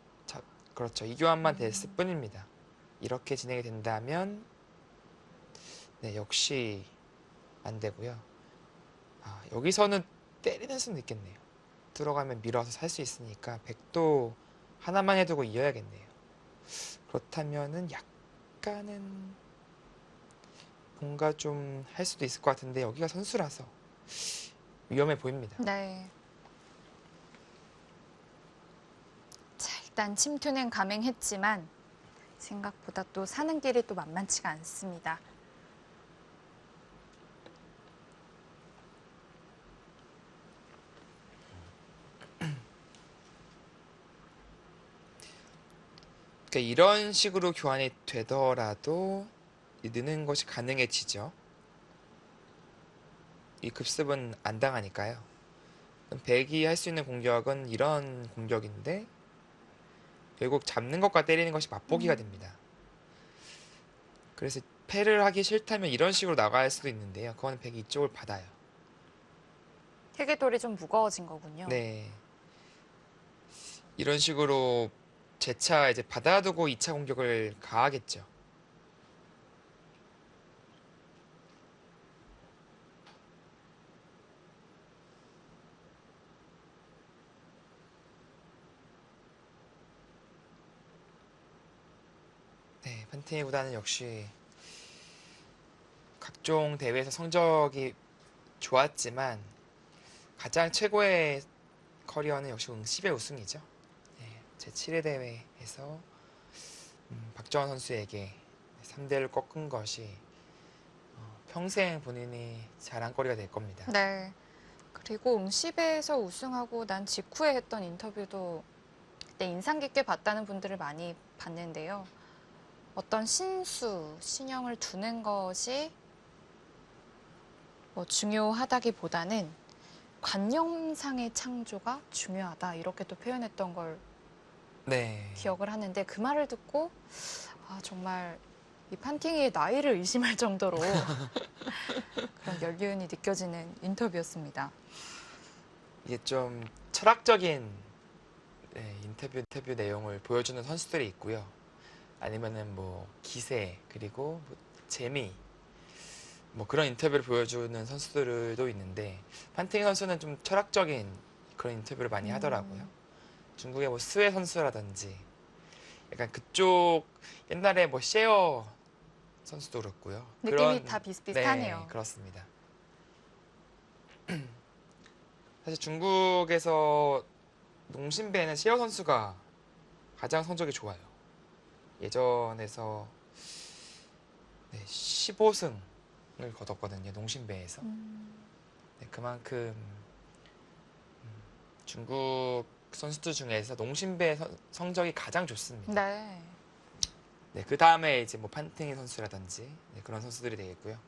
그렇죠. 이 교환만 됐을 뿐입니다. 이렇게 진행이 된다면 네, 역시 안 되고요. 아, 여기서는 때리는 수는 있겠네요. 들어가면 밀어서 살 수 있으니까 백도 하나만 해두고 이어야겠네요. 그렇다면은 약간은 뭔가 좀 할 수도 있을 것 같은데 여기가 선수라서 위험해 보입니다. 네. 자, 일단 침투는 감행했지만 생각보다 또 사는 길이 또 만만치가 않습니다. 그러니까 이런 식으로 교환이 되더라도 느는 것이 가능해지죠. 이 급습은 안 당하니까요. 백이 할 수 있는 공격은 이런 공격인데 결국 잡는 것과 때리는 것이 맛보기가 됩니다. 그래서 패를 하기 싫다면 이런 식으로 나갈 수도 있는데요. 그거는 백이 이쪽을 받아요. 흙의 돌이 좀 무거워진 거군요. 네. 이런 식으로 재차 이제 받아두고 2차 공격을 가하겠죠. 네, 판테이 구단은 역시 각종 대회에서 성적이 좋았지만 가장 최고의 커리어는 역시 응시배 우승이죠. 네, 제7회 대회에서 박정원 선수에게 3대1을 꺾은 것이 평생 본인이 자랑거리가 될 겁니다. 네. 그리고 응시배에서 우승하고 난 직후에 했던 인터뷰도 그때 인상 깊게 봤다는 분들을 많이 봤는데요. 어떤 신형을 두는 것이 뭐 중요하다기보다는 관념상의 창조가 중요하다 이렇게 또 표현했던 걸 네. 기억을 하는데 그 말을 듣고 아, 정말 이 판팅이의 나이를 의심할 정도로 그런 연륜이 느껴지는 인터뷰였습니다. 이게 좀 철학적인 인터뷰 내용을 보여주는 선수들이 있고요. 아니면은 뭐 기세 그리고 뭐 재미 뭐 그런 인터뷰를 보여주는 선수들도 있는데 판팅이 선수는 좀 철학적인 그런 인터뷰를 많이 하더라고요. 중국의 뭐 스웨 선수라든지 약간 그쪽 옛날에 뭐 셰어 선수도 그렇고요. 느낌이 다 비슷비슷하네요. 네, 그렇습니다. 사실 중국에서 농심배에는 셰어 선수가 가장 성적이 좋아요. 예전에서 15승을 거뒀거든요. 농심배에서. 네, 그만큼 중국 선수들 중에서 농심배 성적이 가장 좋습니다. 네. 네, 그 다음에 이제 뭐 판팅이 선수라든지 그런 선수들이 되겠고요.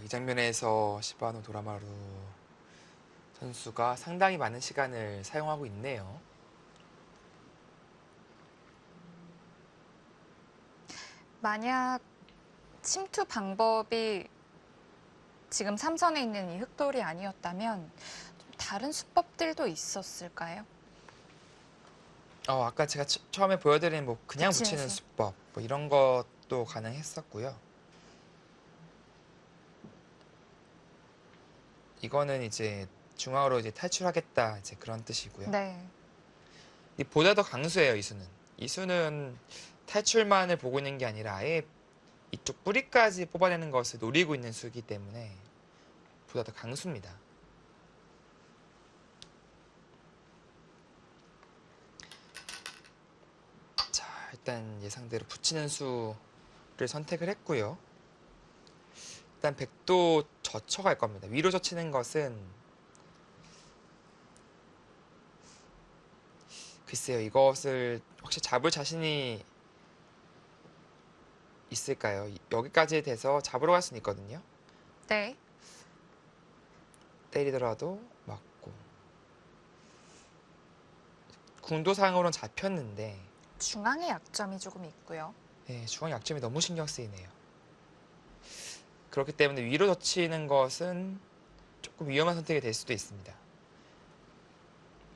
이 장면에서 시바노 도라마루 선수가 상당히 많은 시간을 사용하고 있네요. 만약 침투 방법이 지금 삼선에 있는 이 흑돌이 아니었다면 좀 다른 수법들도 있었을까요? 아까 제가 처음에 보여드린 뭐 그냥 붙이는 붙이는 수. 수법 뭐 이런 것도 가능했었고요. 이거는 이제 중앙으로 이제 탈출하겠다 이제 그런 뜻이고요. 네. 보다 더 강수예요, 이수는. 이수는 탈출만을 보고 있는 게 아니라 아예 이쪽 뿌리까지 뽑아내는 것을 노리고 있는 수이기 때문에 보다 더 강수입니다. 자, 일단 예상대로 붙이는 수를 선택을 했고요. 일단 백도 젖혀갈 겁니다. 위로 젖히는 것은 글쎄요, 이것을 혹시 잡을 자신이 있을까요? 여기까지 돼서 잡으러 갈 수는 있거든요. 네. 때리더라도 맞고 궁도상으로는 잡혔는데 중앙의 약점이 조금 있고요. 중앙 약점이 너무 신경 쓰이네요. 그렇기 때문에 위로 젖히는 것은 조금 위험한 선택이 될 수도 있습니다.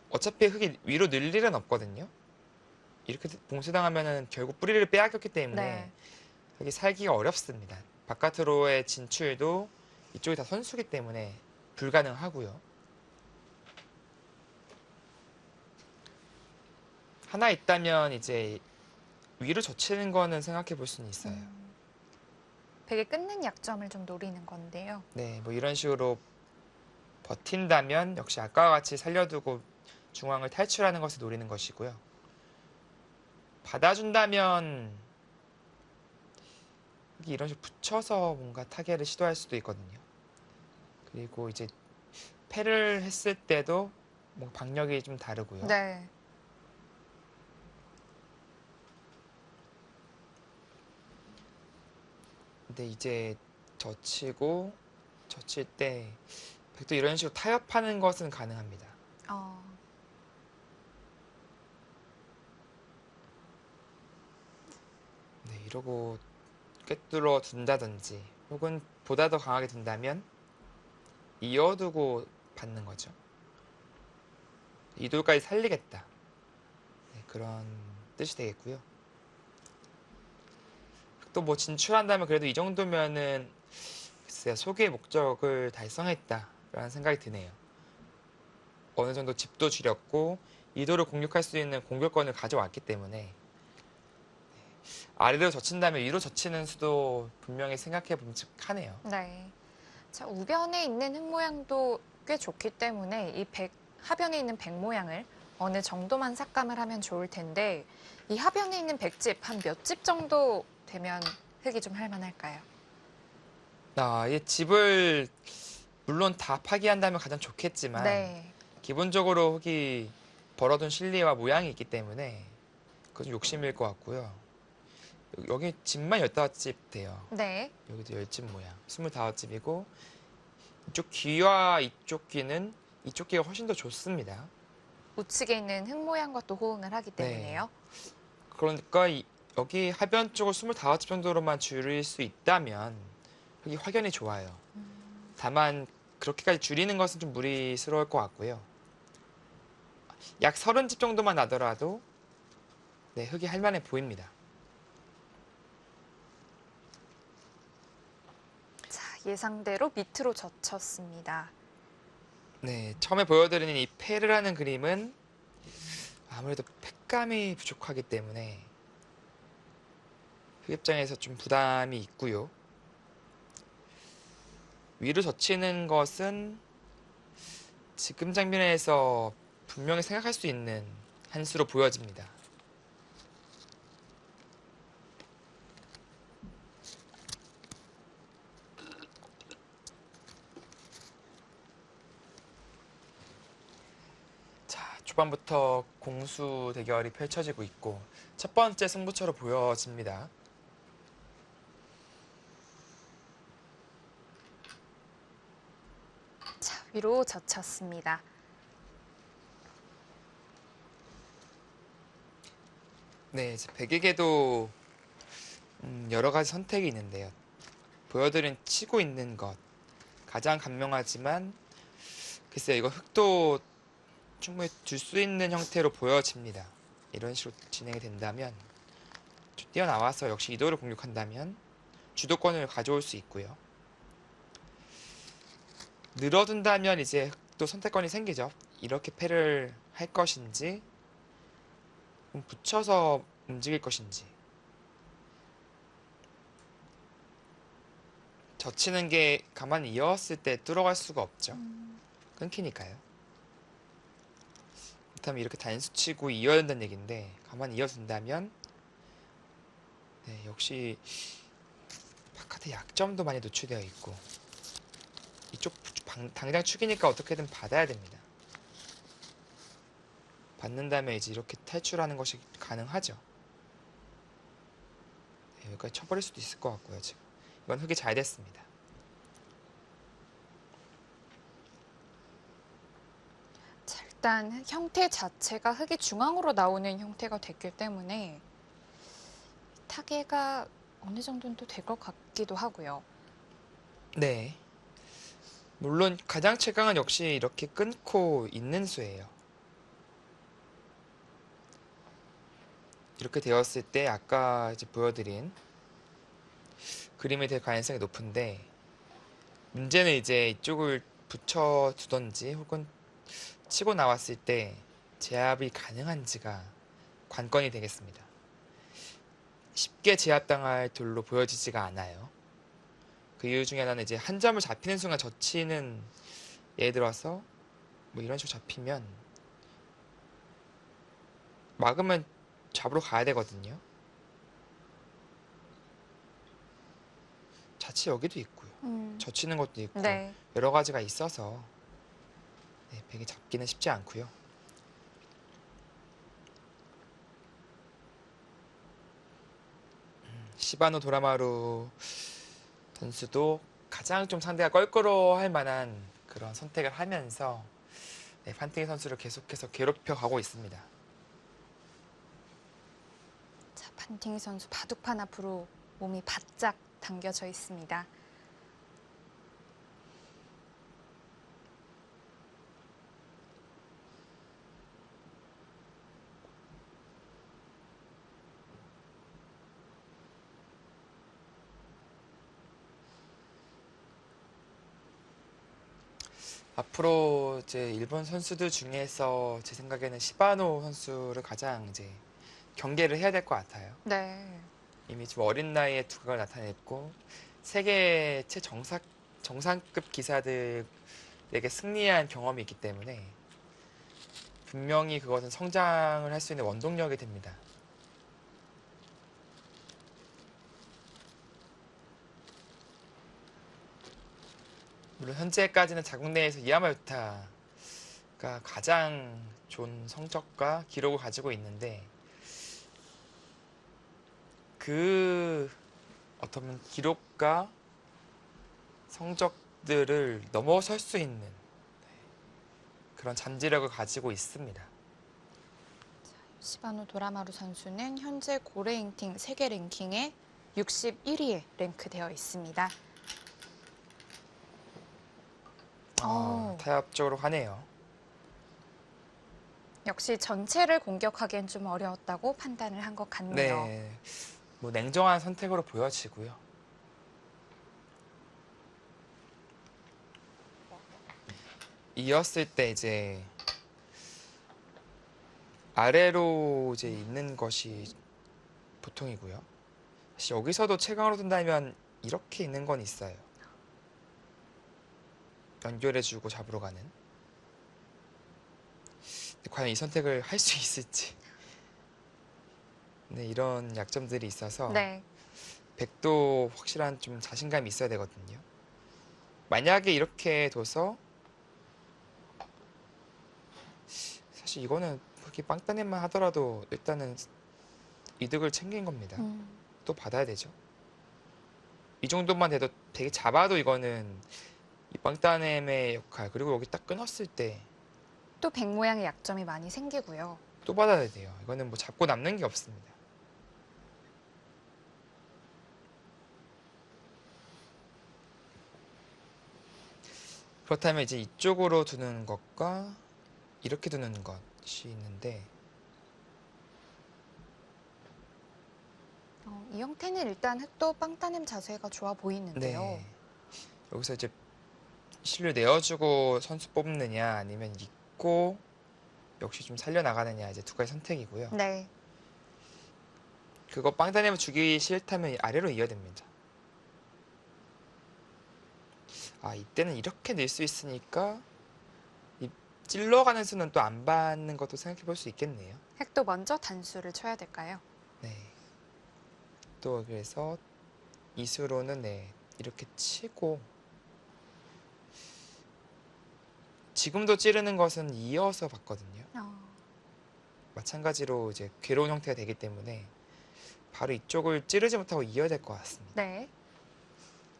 어차피 흙이 위로 늘 일은 없거든요. 이렇게 봉쇄당하면 결국 뿌리를 빼앗겼기 때문에 네. 흙이 살기가 어렵습니다. 바깥으로의 진출도 이쪽이 다 선수기 때문에 불가능하고요. 하나 있다면 이제 위로 젖히는 거는 생각해 볼 수는 있어요. 백의 끊는 약점을 좀 노리는 건데요. 네, 뭐 이런 식으로 버틴다면 역시 아까와 같이 살려두고 중앙을 탈출하는 것을 노리는 것이고요. 받아준다면 이런 식으로 붙여서 뭔가 타겟을 시도할 수도 있거든요. 그리고 이제 패를 했을 때도 뭔가 방력이 좀 다르고요. 네. 근데 이제 젖힐 때 백도 이런 식으로 타협하는 것은 가능합니다. 네, 이러고 꿰뚫어 둔다든지 혹은 보다 더 강하게 둔다면 이어두고 받는 거죠. 이돌까지 살리겠다. 네, 그런 뜻이 되겠고요. 또 뭐 진출한다면 그래도 이 정도면은 글쎄요, 소개의 목적을 달성했다라는 생각이 드네요. 어느 정도 집도 줄였고 이도를 공격할 수 있는 공격권을 가져왔기 때문에 아래로 젖힌다면 위로 젖히는 수도 분명히 생각해 봄직하네요. 네. 자, 우변에 있는 흙 모양도 꽤 좋기 때문에 이 하변에 있는 백 모양을 어느 정도만 삭감을 하면 좋을 텐데 이 하변에 있는 백집 한 몇 집 정도 되면 흙이 좀 할만할까요? 이 집을 물론 다 파기한다면 가장 좋겠지만 네. 기본적으로 흙이 벌어둔 실리와 모양이 있기 때문에 그건 좀 욕심일 것 같고요. 여기 집만 15집 돼요. 네. 여기도 10집 모양. 25집이고 이쪽 귀와 이쪽 귀는 이쪽 귀가 훨씬 더 좋습니다. 우측에 있는 흙 모양과 또 호응을 하기 네. 때문에요. 그러니까 여기 하변 쪽을 25집 정도로만 줄일 수 있다면 여기 확연히 좋아요. 다만 그렇게까지 줄이는 것은 좀 무리스러울 것 같고요. 약 30집 정도만 나더라도 네, 흙이 할만해 보입니다. 자, 예상대로 밑으로 젖혔습니다. 네, 처음에 보여드리는 이 페르라는 그림은 아무래도 팩감이 부족하기 때문에 흙 입장에서 좀 부담이 있고요. 위로 젖히는 것은 지금 장면에서 분명히 생각할 수 있는 한 수로 보여집니다. 자, 초반부터 공수 대결이 펼쳐지고 있고 첫 번째 승부처로 보여집니다. 자, 위로 젖혔습니다. 네, 이제 백에게도 여러 가지 선택이 있는데요. 보여드린 치고 있는 것 가장 간명하지만 글쎄요, 이거 흙도 충분히 줄 수 있는 형태로 보여집니다. 이런 식으로 진행이 된다면 뛰어나와서 역시 이도를 공격한다면 주도권을 가져올 수 있고요. 늘어둔다면 이제 또 선택권이 생기죠. 이렇게 패를 할 것인지 붙여서 움직일 것인지. 젖히는 게 가만히 이었을 때 뚫어갈 수가 없죠. 끊기니까요. 그렇다면 이렇게 단수치고 이어야 된다는 얘기인데 가만히 이어둔다면 네, 역시 바깥에 약점도 많이 노출되어 있고 이쪽 당장 축이니까 어떻게든 받아야 됩니다. 받는다면 이제 이렇게 탈출하는 것이 가능하죠. 네, 여기까지 쳐버릴 수도 있을 것 같고요. 지금 이건 흙이 잘 됐습니다. 자, 일단 형태 자체가 흙이 중앙으로 나오는 형태가 됐기 때문에 타개가 어느 정도는 또 될 것 같기도 하고요. 네. 물론 가장 최강은 역시 이렇게 끊고 있는 수예요. 이렇게 되었을 때 아까 이제 보여드린 그림이 될 가능성이 높은데 문제는 이제 이쪽을 붙여두던지 혹은 치고 나왔을 때 제압이 가능한지가 관건이 되겠습니다. 쉽게 제압당할 돌로 보여지지가 않아요. 그 이유 중에 하나는 이제 한 점을 잡히는 순간 젖히는, 예를 들어서 뭐 이런 식으로 잡히면 막으면 잡으러 가야 되거든요. 자칫 여기도 있고요. 젖히는 것도 있고 네. 여러 가지가 있어서 네, 백이 잡기는 쉽지 않고요. 시바노 도라마루 선수도 가장 좀 상대가 껄끄러워할 만한 그런 선택을 하면서 네, 판팅이 선수를 계속해서 괴롭혀 가고 있습니다. 자, 판팅이 선수 바둑판 앞으로 몸이 바짝 당겨져 있습니다. 앞으로 이제 일본 선수들 중에서 제 생각에는 시바노 선수를 가장 이제 경계를 해야 될 것 같아요. 네. 이미 좀 어린 나이에 두각을 나타냈고 세계 정상급 기사들에게 승리한 경험이 있기 때문에 분명히 그것은 성장을 할 수 있는 원동력이 됩니다. 물론 현재까지는 자국 내에서 이야마유타가 가장 좋은 성적과 기록을 가지고 있는데 그 어떤 기록과 성적들을 넘어설 수 있는 그런 잠재력을 가지고 있습니다. 시바노 도라마루 선수는 현재 고레인팅 세계 랭킹에 61위에 랭크되어 있습니다. 타협적으로 하네요. 역시 전체를 공격하기엔 좀 어려웠다고 판단을 한 것 같네요. 네, 뭐 냉정한 선택으로 보여지고요. 이었을 때 이제 아래로 이제 있는 것이 보통이고요. 사실 여기서도 최강으로 둔다면 이렇게 있는 건 있어요. 연결해주고 잡으러 가는. 근데 과연 이 선택을 할 수 있을지. 네, 이런 약점들이 있어서 네. 백도 확실한 좀 자신감이 있어야 되거든요. 만약에 이렇게 둬서 사실 이거는 그렇게 빵따님만 하더라도 일단은 이득을 챙긴 겁니다. 또 받아야 되죠. 이 정도만 돼도 되게 잡아도 이거는 이 빵따님의 역할, 그리고 여기 딱 끊었을 때 또 백 모양의 약점이 많이 생기고요. 또 받아야 돼요. 이거는 뭐 잡고 남는 게 없습니다. 그렇다면 이제 이쪽으로 두는 것과 이렇게 두는 것이 있는데 이 형태는 일단 흑도 빵따냄 자세가 좋아 보이는데요. 네. 여기서 이제 실을 내어주고 선수 뽑느냐 아니면 잊고 역시 좀 살려나가느냐 이제 두 가지 선택이고요. 네. 그거 빵따내면 주기 싫다면 아래로 이어야 됩니다. 이때는 이렇게 낼 수 있으니까 이 찔러가는 수는 또 안 받는 것도 생각해 볼 수 있겠네요. 흑도 먼저 단수를 쳐야 될까요? 네. 또 그래서 이수로는 네 이렇게 치고 지금도 찌르는 것은 이어서 봤거든요. 마찬가지로 이제 괴로운 형태가 되기 때문에 바로 이쪽을 찌르지 못하고 이어야 될 것 같습니다. 네.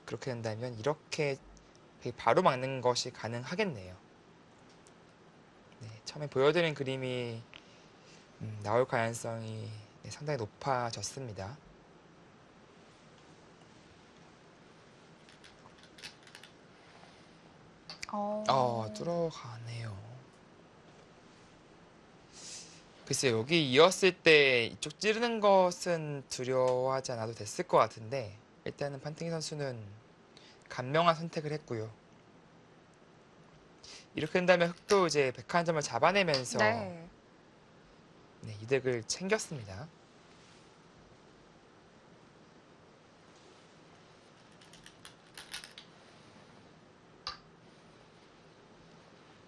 그렇게 된다면 이렇게 바로 막는 것이 가능하겠네요. 네, 처음에 보여드린 그림이 나올 가능성이 상당히 높아졌습니다. 뚫어가네요. 글쎄요, 여기 이었을 때 이쪽 찌르는 것은 두려워하지 않아도 됐을 것 같은데 일단은 판팅이 선수는 간명한 선택을 했고요. 이렇게 된다면 흑도 이제 101점을 잡아내면서 네. 네, 이득을 챙겼습니다.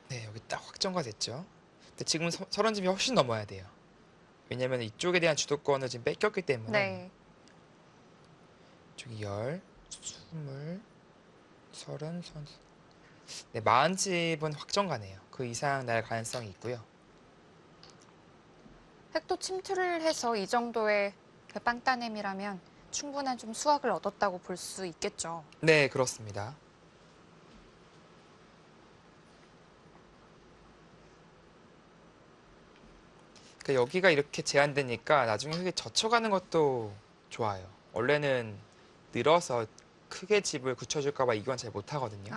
네, 여기 딱 확정가 됐죠. 근데 지금 30점이 훨씬 넘어야 돼요. 왜냐면 이쪽에 대한 주도권을 지금 뺏겼기 때문에 네. 이쪽이 10, 20, 30, 30. 네, 40집은 확정가네요. 그 이상 날 가능성이 있고요. 흑도 침투를 해서 이 정도의 그 빵따냄이라면 충분한 좀 수확을 얻었다고 볼 수 있겠죠. 네, 그렇습니다. 그러니까 여기가 이렇게 제한되니까 나중에 흙에 젖혀가는 것도 좋아요. 원래는 늘어서 크게 집을 굳혀줄까 봐 이건 잘 못하거든요.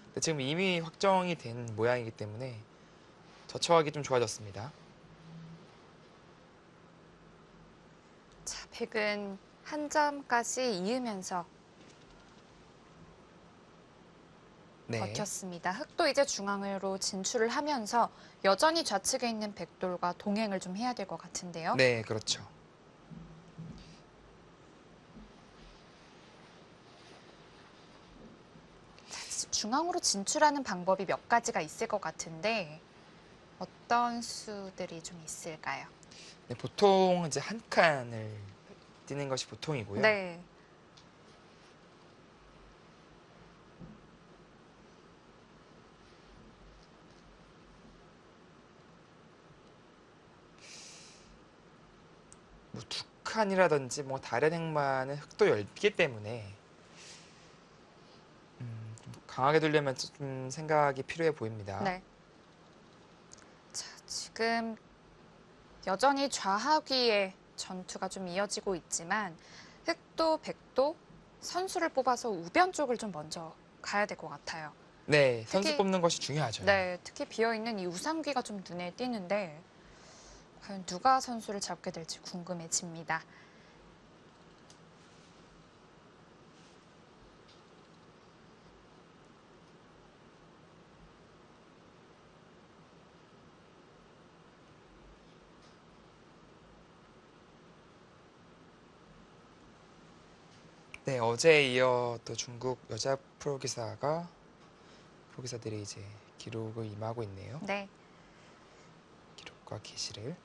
근데 지금 이미 확정이 된 모양이기 때문에 젖혀가기 좀 좋아졌습니다. 자, 백은 한 점까지 이으면서 네. 버텼습니다. 흑도 이제 중앙으로 진출을 하면서 여전히 좌측에 있는 백돌과 동행을 좀 해야 될 것 같은데요. 네, 그렇죠. 중앙으로 진출하는 방법이 몇 가지가 있을 것 같은데 어떤 수들이 좀 있을까요? 네, 보통 이제 한 칸을 뛰는 것이 보통이고요. 네. 뭐 칸이라든지 뭐 다른 행마는 흑도 열기 때문에 좀 강하게 두려면 좀 생각이 필요해 보입니다. 네. 자, 지금 여전히 좌하귀의 전투가 좀 이어지고 있지만 흑도, 백도 선수를 뽑아서 우변 쪽을 좀 먼저 가야 될 것 같아요. 네, 선수 특히- 뽑는 것이 중요하죠. 네, 특히 비어있는 이 우상귀가 좀 눈에 띄는데 과연 누가 선수를 잡게 될지 궁금해집니다. 네, 어제에 이어 또 중국 여자 프로기사들이 이제 기록을 임하고 있네요. 네, 기록과 게시를.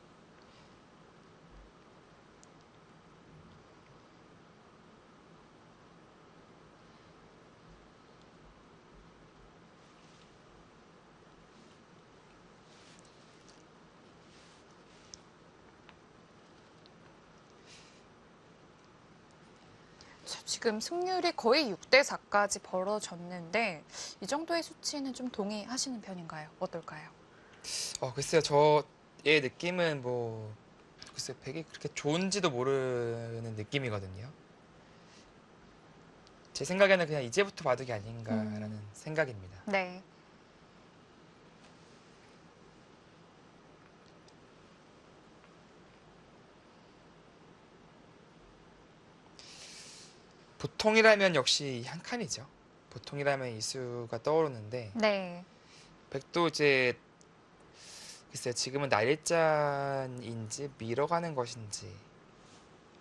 자, 지금 승률이 거의 6대 4까지 벌어졌는데 이 정도의 수치는 좀 동의하시는 편인가요? 어떨까요? 글쎄요, 저의 느낌은 글쎄, 백이 그렇게 좋은지도 모르는 느낌이거든요. 제 생각에는 그냥 이제부터 바둑이 아닌가라는 생각입니다. 네. 보통이라면 역시 한 칸이죠. 보통이라면 이 수가 떠오르는데, 네. 백도 이제, 글쎄요, 지금은 날일잔인지 밀어가는 것인지,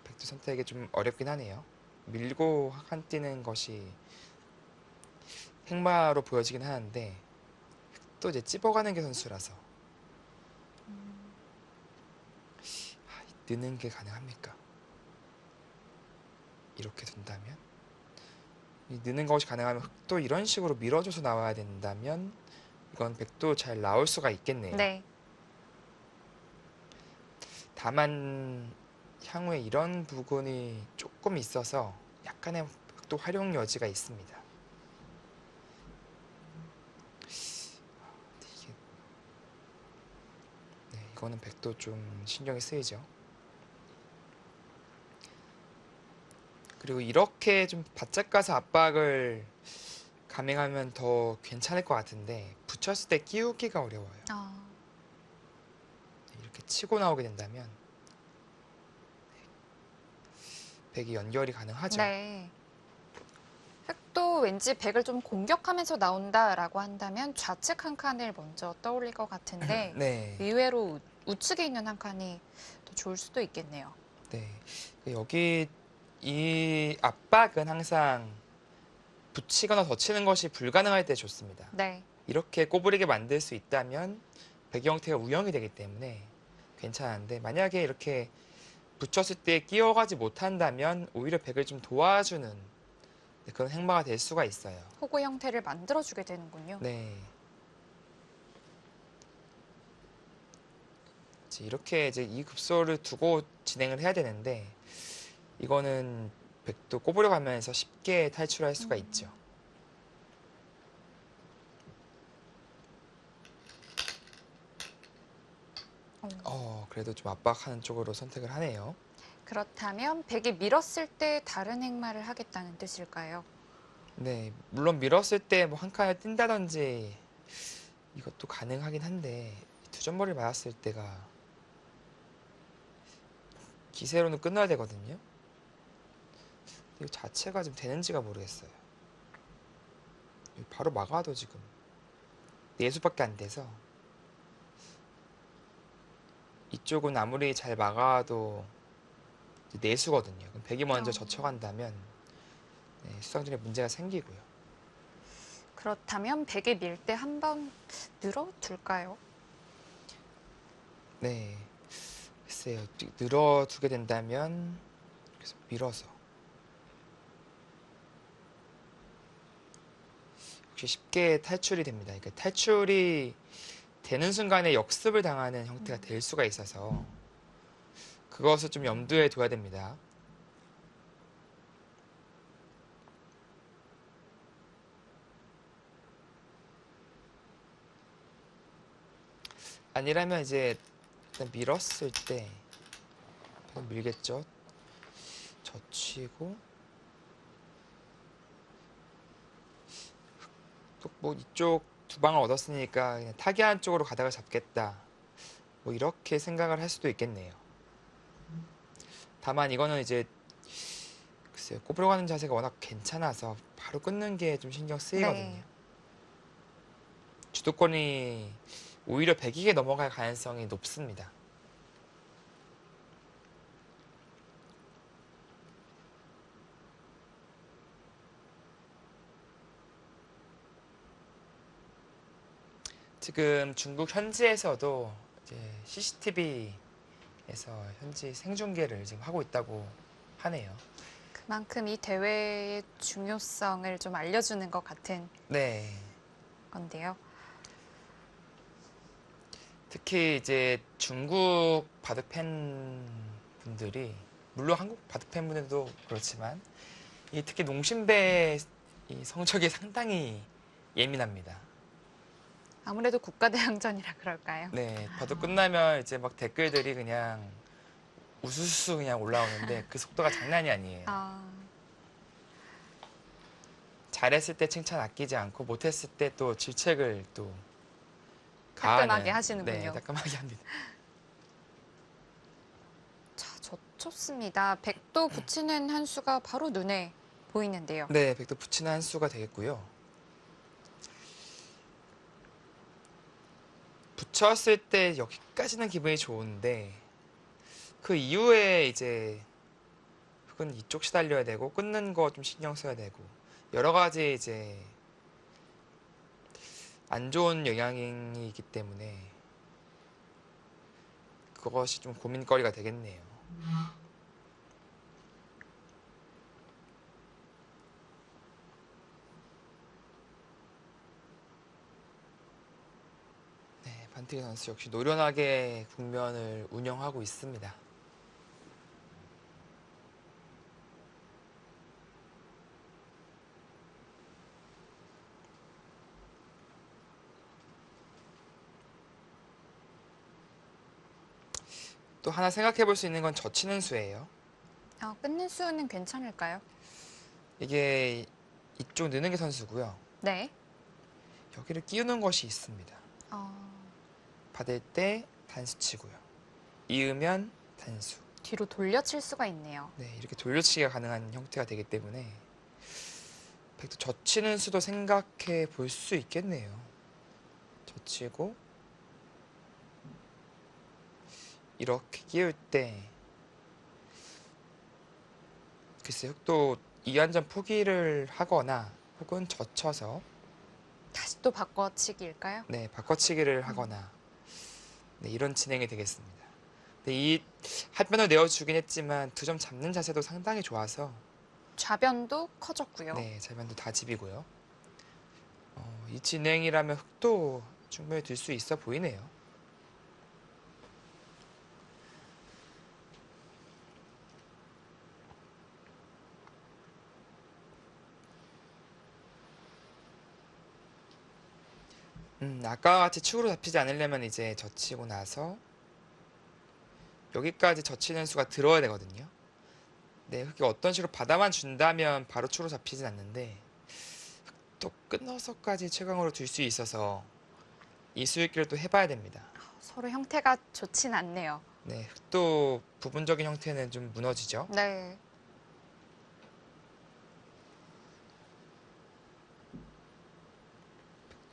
백도 선택이 좀 어렵긴 하네요. 밀고 한 칸 뛰는 것이 행마로 보여지긴 하는데, 또 이제 찝어가는 게 선수라서, 느는 게 가능합니까? 이렇게 둔다면? 이 느는 것이 가능하면 흑도 이런 식으로 밀어줘서 나와야 된다면 이건 백도 잘 나올 수가 있겠네요. 네. 다만 향후에 이런 부분이 조금 있어서 약간의 흑도 활용 여지가 있습니다. 이거는 백도 좀 신경이 쓰이죠. 그리고 이렇게 좀 바짝 가서 압박을 감행하면 더 괜찮을 것 같은데 붙였을 때 끼우기가 어려워요. 이렇게 치고 나오게 된다면 백이 연결이 가능하죠. 네. 흑도 왠지 백을 좀 공격하면서 나온다라고 한다면 좌측 한 칸을 먼저 떠올릴 것 같은데 네. 의외로 우측에 있는 한 칸이 더 좋을 수도 있겠네요. 네. 여기 이 압박은 항상 붙이거나 덧치는 것이 불가능할 때 좋습니다. 네. 이렇게 꼬부리게 만들 수 있다면 백의 형태가 우영이 되기 때문에 괜찮은데 만약에 이렇게 붙였을 때 끼어가지 못한다면 오히려 백을 좀 도와주는 그런 행마가 될 수가 있어요. 호구 형태를 만들어주게 되는군요. 네. 이렇게 이제 이 급소를 두고 진행을 해야 되는데 이거는 백도 꼬부려 가면서 쉽게 탈출할 수가 있죠. 그래도 좀 압박하는 쪽으로 선택을 하네요. 그렇다면 백이 밀었을 때 다른 행마를 하겠다는 뜻일까요? 네, 물론 밀었을 때 뭐 한 칸을 뛴다든지 이것도 가능하긴 한데 두 점머리를 맞았을 때가 기세로는 끝나야 되거든요. 이거 자체가 좀 되는지가 모르겠어요. 바로 막아도 지금 4수밖에 안 돼서 이쪽은 아무리 잘 막아도 4수거든요. 그럼 백이 먼저 젖혀간다면 수상전에 문제가 생기고요. 그렇다면 백이 밀 때 한번 늘어둘까요? 네, 글쎄요. 늘어두게 된다면 그래서 밀어서 역시 쉽게 탈출이 됩니다. 그러니까 탈출이 되는 순간에 역습을 당하는 형태가 될 수가 있어서 그것을 좀 염두에 둬야 됩니다. 아니라면 이제 일단 밀었을 때 밀겠죠. 젖히고 또 뭐 이쪽 두 방을 얻었으니까 그냥 타기한 쪽으로 가닥을 잡겠다. 뭐 이렇게 생각을 할 수도 있겠네요. 다만 이거는 이제 글쎄요, 꼽으러 가는 자세가 워낙 괜찮아서 바로 끊는 게 좀 신경 쓰이거든요. 네. 주도권이 오히려 백익에 넘어갈 가능성이 높습니다. 지금 중국 현지에서도 이제 CCTV에서 현지 생중계를 지금 하고 있다고 하네요. 그만큼 이 대회의 중요성을 좀 알려주는 것 같은 네. 건데요. 특히 이제 중국 바둑 팬 분들이 물론 한국 바둑 팬 분들도 그렇지만 이 특히 농심배 이 성적이 상당히 예민합니다. 아무래도 국가대항전이라 그럴까요? 네, 바둑 끝나면 이제 막 댓글들이 그냥 우수수 그냥 올라오는데 그 속도가 장난이 아니에요. 아, 잘했을 때 칭찬 아끼지 않고 못했을 때 또 질책을 또 따끔하게 가하는, 하시는군요. 네, 따끔하게 합니다. 자, 좋습니다. 백도 붙이는 한 수가 바로 눈에 보이는데요. 네, 백도 붙이는 한 수가 되겠고요. 붙였을 때 여기까지는 기분이 좋은데 그 이후에 이제 흙은 이쪽 시달려야 되고 끊는 거 좀 신경 써야 되고 여러 가지 이제 안 좋은 영향이 있기 때문에 그것이 좀 고민거리가 되겠네요. 네, 반티기 선수 역시 노련하게 국면을 운영하고 있습니다. 또 하나 생각해 볼 수 있는 건 젖히는 수예요. 끊는 수는 괜찮을까요? 이게 이쪽 느는게 선수고요. 네. 여기를 끼우는 것이 있습니다. 받을 때 단수 치고요. 이으면 단수. 뒤로 돌려칠 수가 있네요. 네, 이렇게 돌려치기가 가능한 형태가 되기 때문에 백도 젖히는 수도 생각해 볼 수 있겠네요. 젖히고 이렇게 끼울 때 글쎄 흑도 이한전 포기를 하거나 혹은 젖혀서 다시 또 바꿔치기일까요? 네, 바꿔치기를 하거나 네, 이런 진행이 되겠습니다. 네, 이 한변을 내어주긴 했지만 두 점 잡는 자세도 상당히 좋아서 좌변도 커졌고요. 네, 잘만도 다 집이고요. 이 진행이라면 흑도 충분히 들 수 있어 보이네요. 아까와 같이 축으로 잡히지 않으려면 이제 젖히고 나서 여기까지 젖히는 수가 들어야 되거든요. 네, 흑이 어떤 식으로 받아만 준다면 바로 축으로 잡히진 않는데 또 끊어서까지 최강으로 둘 수 있어서 이 수익기를 또 해봐야 됩니다. 서로 형태가 좋진 않네요. 네, 흑도 부분적인 형태는 좀 무너지죠. 네.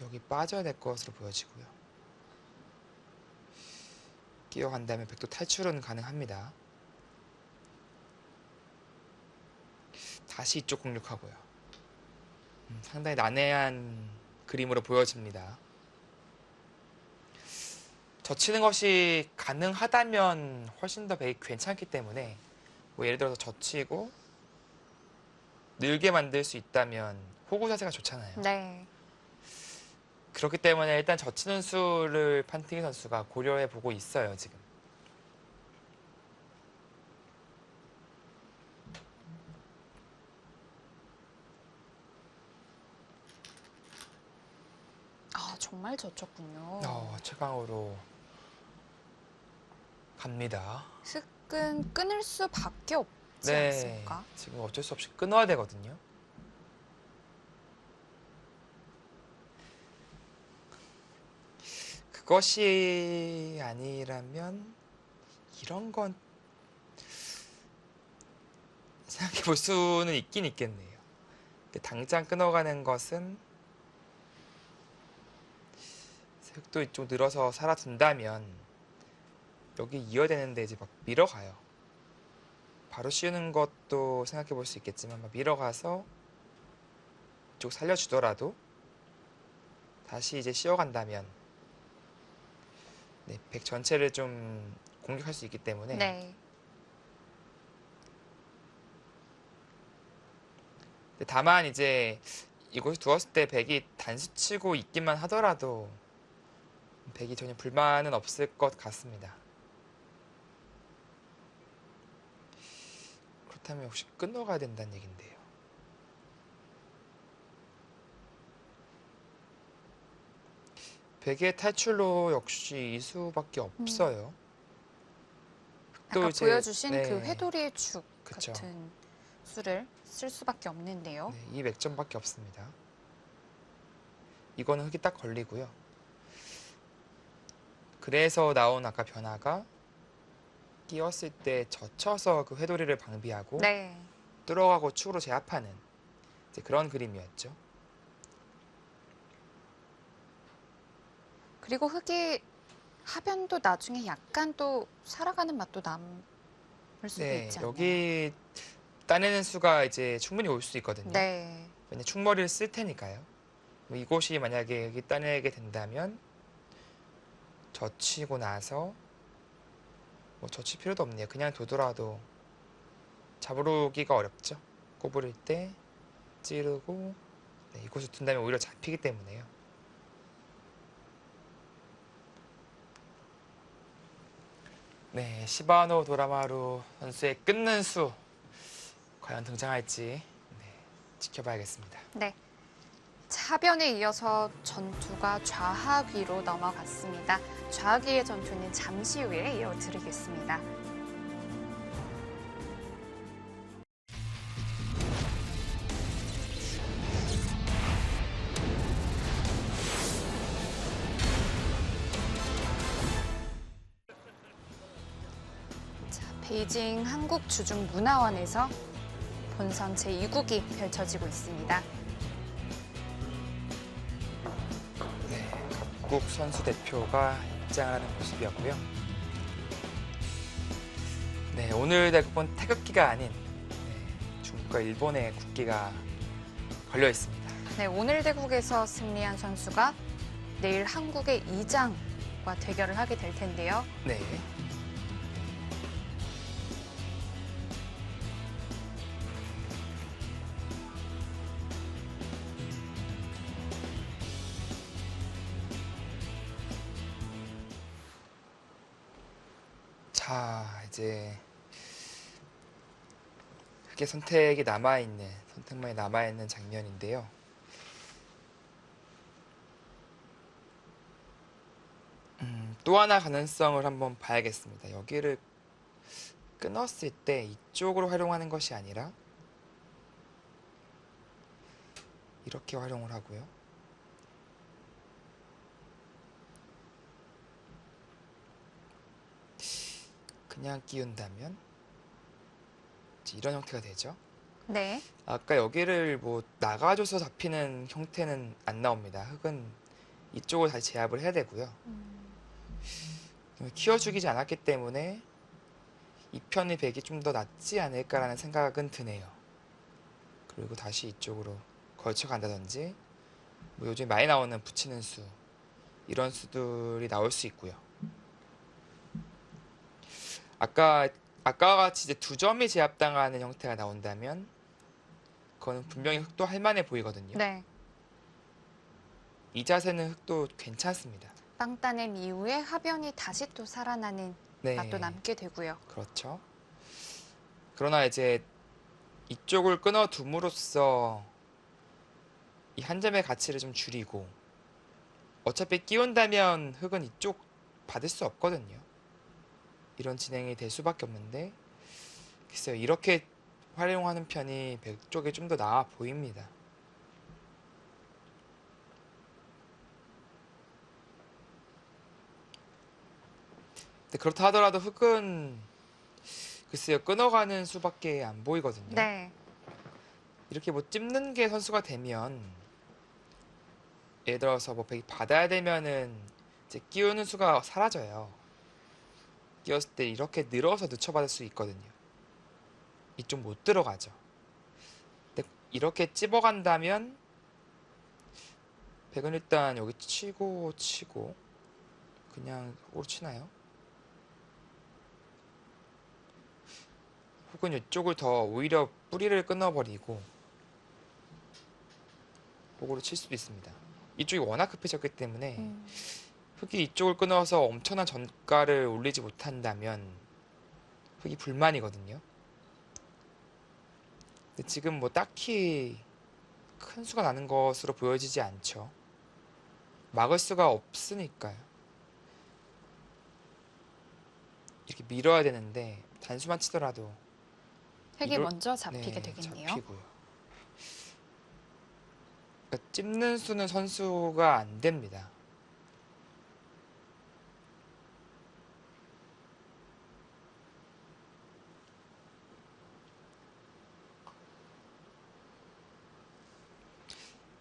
여기 빠져야 될 것으로 보여지고요. 끼어간다면 백도 탈출은 가능합니다. 다시 이쪽 공략하고요. 상당히 난해한 그림으로 보여집니다. 젖히는 것이 가능하다면 훨씬 더 백이 괜찮기 때문에 뭐 예를 들어서 젖히고 늘게 만들 수 있다면 호구 자세가 좋잖아요. 네. 그렇기 때문에 일단 젖히는 수를 판티기 선수가 고려해 보고 있어요, 지금. 정말 젖혔군요. 최강으로 갑니다. 흙은 끊을 수밖에 없지 네, 않습니까? 지금 어쩔 수 없이 끊어야 되거든요. 그것이 아니라면 이런 건 생각해 볼 수는 있긴 있겠네요. 근데 당장 끊어가는 것은 흙도 이쪽 늘어서 살아든다면 여기 이어되는데 이제 막 밀어가요. 바로 씌우는 것도 생각해 볼 수 있겠지만 막 밀어가서 이쪽 살려주더라도 다시 이제 씌워간다면 네, 백 전체를 좀 공격할 수 있기 때문에 네. 다만 이제 이곳에 두었을 때 백이 단수 치고 있기만 하더라도 백이 전혀 불만은 없을 것 같습니다. 그렇다면 혹시 끊어가야 된다는 얘긴데요. 백의 탈출로 역시 이 수밖에 없어요. 아까 이제, 보여주신 네, 그 회돌이의 죽 그쵸. 같은 수를 쓸 수밖에 없는데요. 네, 이 맥점밖에 없습니다. 이거는 흙이 딱 걸리고요. 그래서 나온 아까 변화가 끼웠을 때 젖혀서 그 회돌이를 방비하고 네. 뚫어가고 축으로 제압하는 이제 그런 그림이었죠. 그리고 흙이 하변도 나중에 약간 또 살아가는 맛도 남을 수도 네, 있지 않나요? 여기 따내는 수가 이제 충분히 올 수 있거든요. 네. 왜냐 충머리를 쓸 테니까요. 이곳이 만약에 여기 따내게 된다면 젖히고 나서 뭐 젖힐 필요도 없네요. 그냥 둬더라도 잡으기가 어렵죠. 꼬부릴 때 찌르고 네, 이곳을 둔다면 오히려 잡히기 때문에요. 네, 시바노 도라마루 선수의 끊는 수 과연 등장할지 네, 지켜봐야겠습니다. 네. 하변에 이어서 전투가 좌하귀로 넘어갔습니다. 좌하귀의 전투는 잠시 후에 이어드리겠습니다. 자, 베이징 한국주중문화원에서 본선 제2국이 펼쳐지고 있습니다. 네, 각국 선수 대표가 입장을 하는 모습이었고요. 네, 오늘 대국은 태극기가 아닌 중국과 일본의 국기가 걸려 있습니다. 네, 오늘 대국에서 승리한 선수가 내일 한국의 이장과 대결을 하게 될 텐데요. 네. 자, 이제 그게 선택만이 남아있는 장면인데요. 또 하나 가능성을 한번 봐야겠습니다. 여기를 끊었을 때 이쪽으로 활용하는 것이 아니라 이렇게 활용을 하고요. 그냥 끼운다면 이런 형태가 되죠. 네. 아까 여기를 뭐 나가줘서 잡히는 형태는 안 나옵니다. 흙은 이쪽을 다시 제압을 해야 되고요. 키워 죽이지 않았기 때문에 이 편의 백이 좀 더 낫지 않을까라는 생각은 드네요. 그리고 다시 이쪽으로 걸쳐 간다든지 뭐 요즘 많이 나오는 붙이는 수 이런 수들이 나올 수 있고요. 아까와 같이 이제 두 점이 제압당하는 형태가 나온다면 그거는 분명히 흙도 할만해 보이거든요. 네. 이 자세는 흙도 괜찮습니다. 빵 따냄 이후에 하변이 다시 또 살아나는 네, 맛도 남게 되고요. 그렇죠. 그러나 이제 이쪽을 끊어둠으로써 이 한 점의 가치를 좀 줄이고 어차피 끼운다면 흙은 이쪽 받을 수 없거든요. 이런 진행이 될 수밖에 없는데 글쎄요, 이렇게 활용하는 편이 백 쪽에 좀 더 나아 보입니다. 근데 그렇다 하더라도 흙은 글쎄요, 끊어가는 수밖에 안 보이거든요. 네. 이렇게 뭐 찝는 게 선수가 되면 예를 들어서 뭐 백이 받아야 되면은 이제 끼우는 수가 사라져요. 끼웠을 때 이렇게 늘어서 늦춰받을 수 있거든요. 이쪽 못 들어가죠. 근데 이렇게 찝어간다면 백은 일단 여기 치고 그냥 홀 치나요? 혹은 이쪽을 더 오히려 뿌리를 끊어버리고 복으로 칠 수도 있습니다. 이쪽이 워낙 급해졌기 때문에 흙이 이쪽을 끊어서 엄청난 전가를 올리지 못한다면 흙이 불만이거든요. 근데 지금 뭐 딱히 큰 수가 나는 것으로 보여지지 않죠. 막을 수가 없으니까요. 이렇게 밀어야 되는데 단수만 치더라도 흙이 먼저 잡히게 네, 되겠네요. 잡히고요. 그러니까 찝는 수는 선수가 안 됩니다.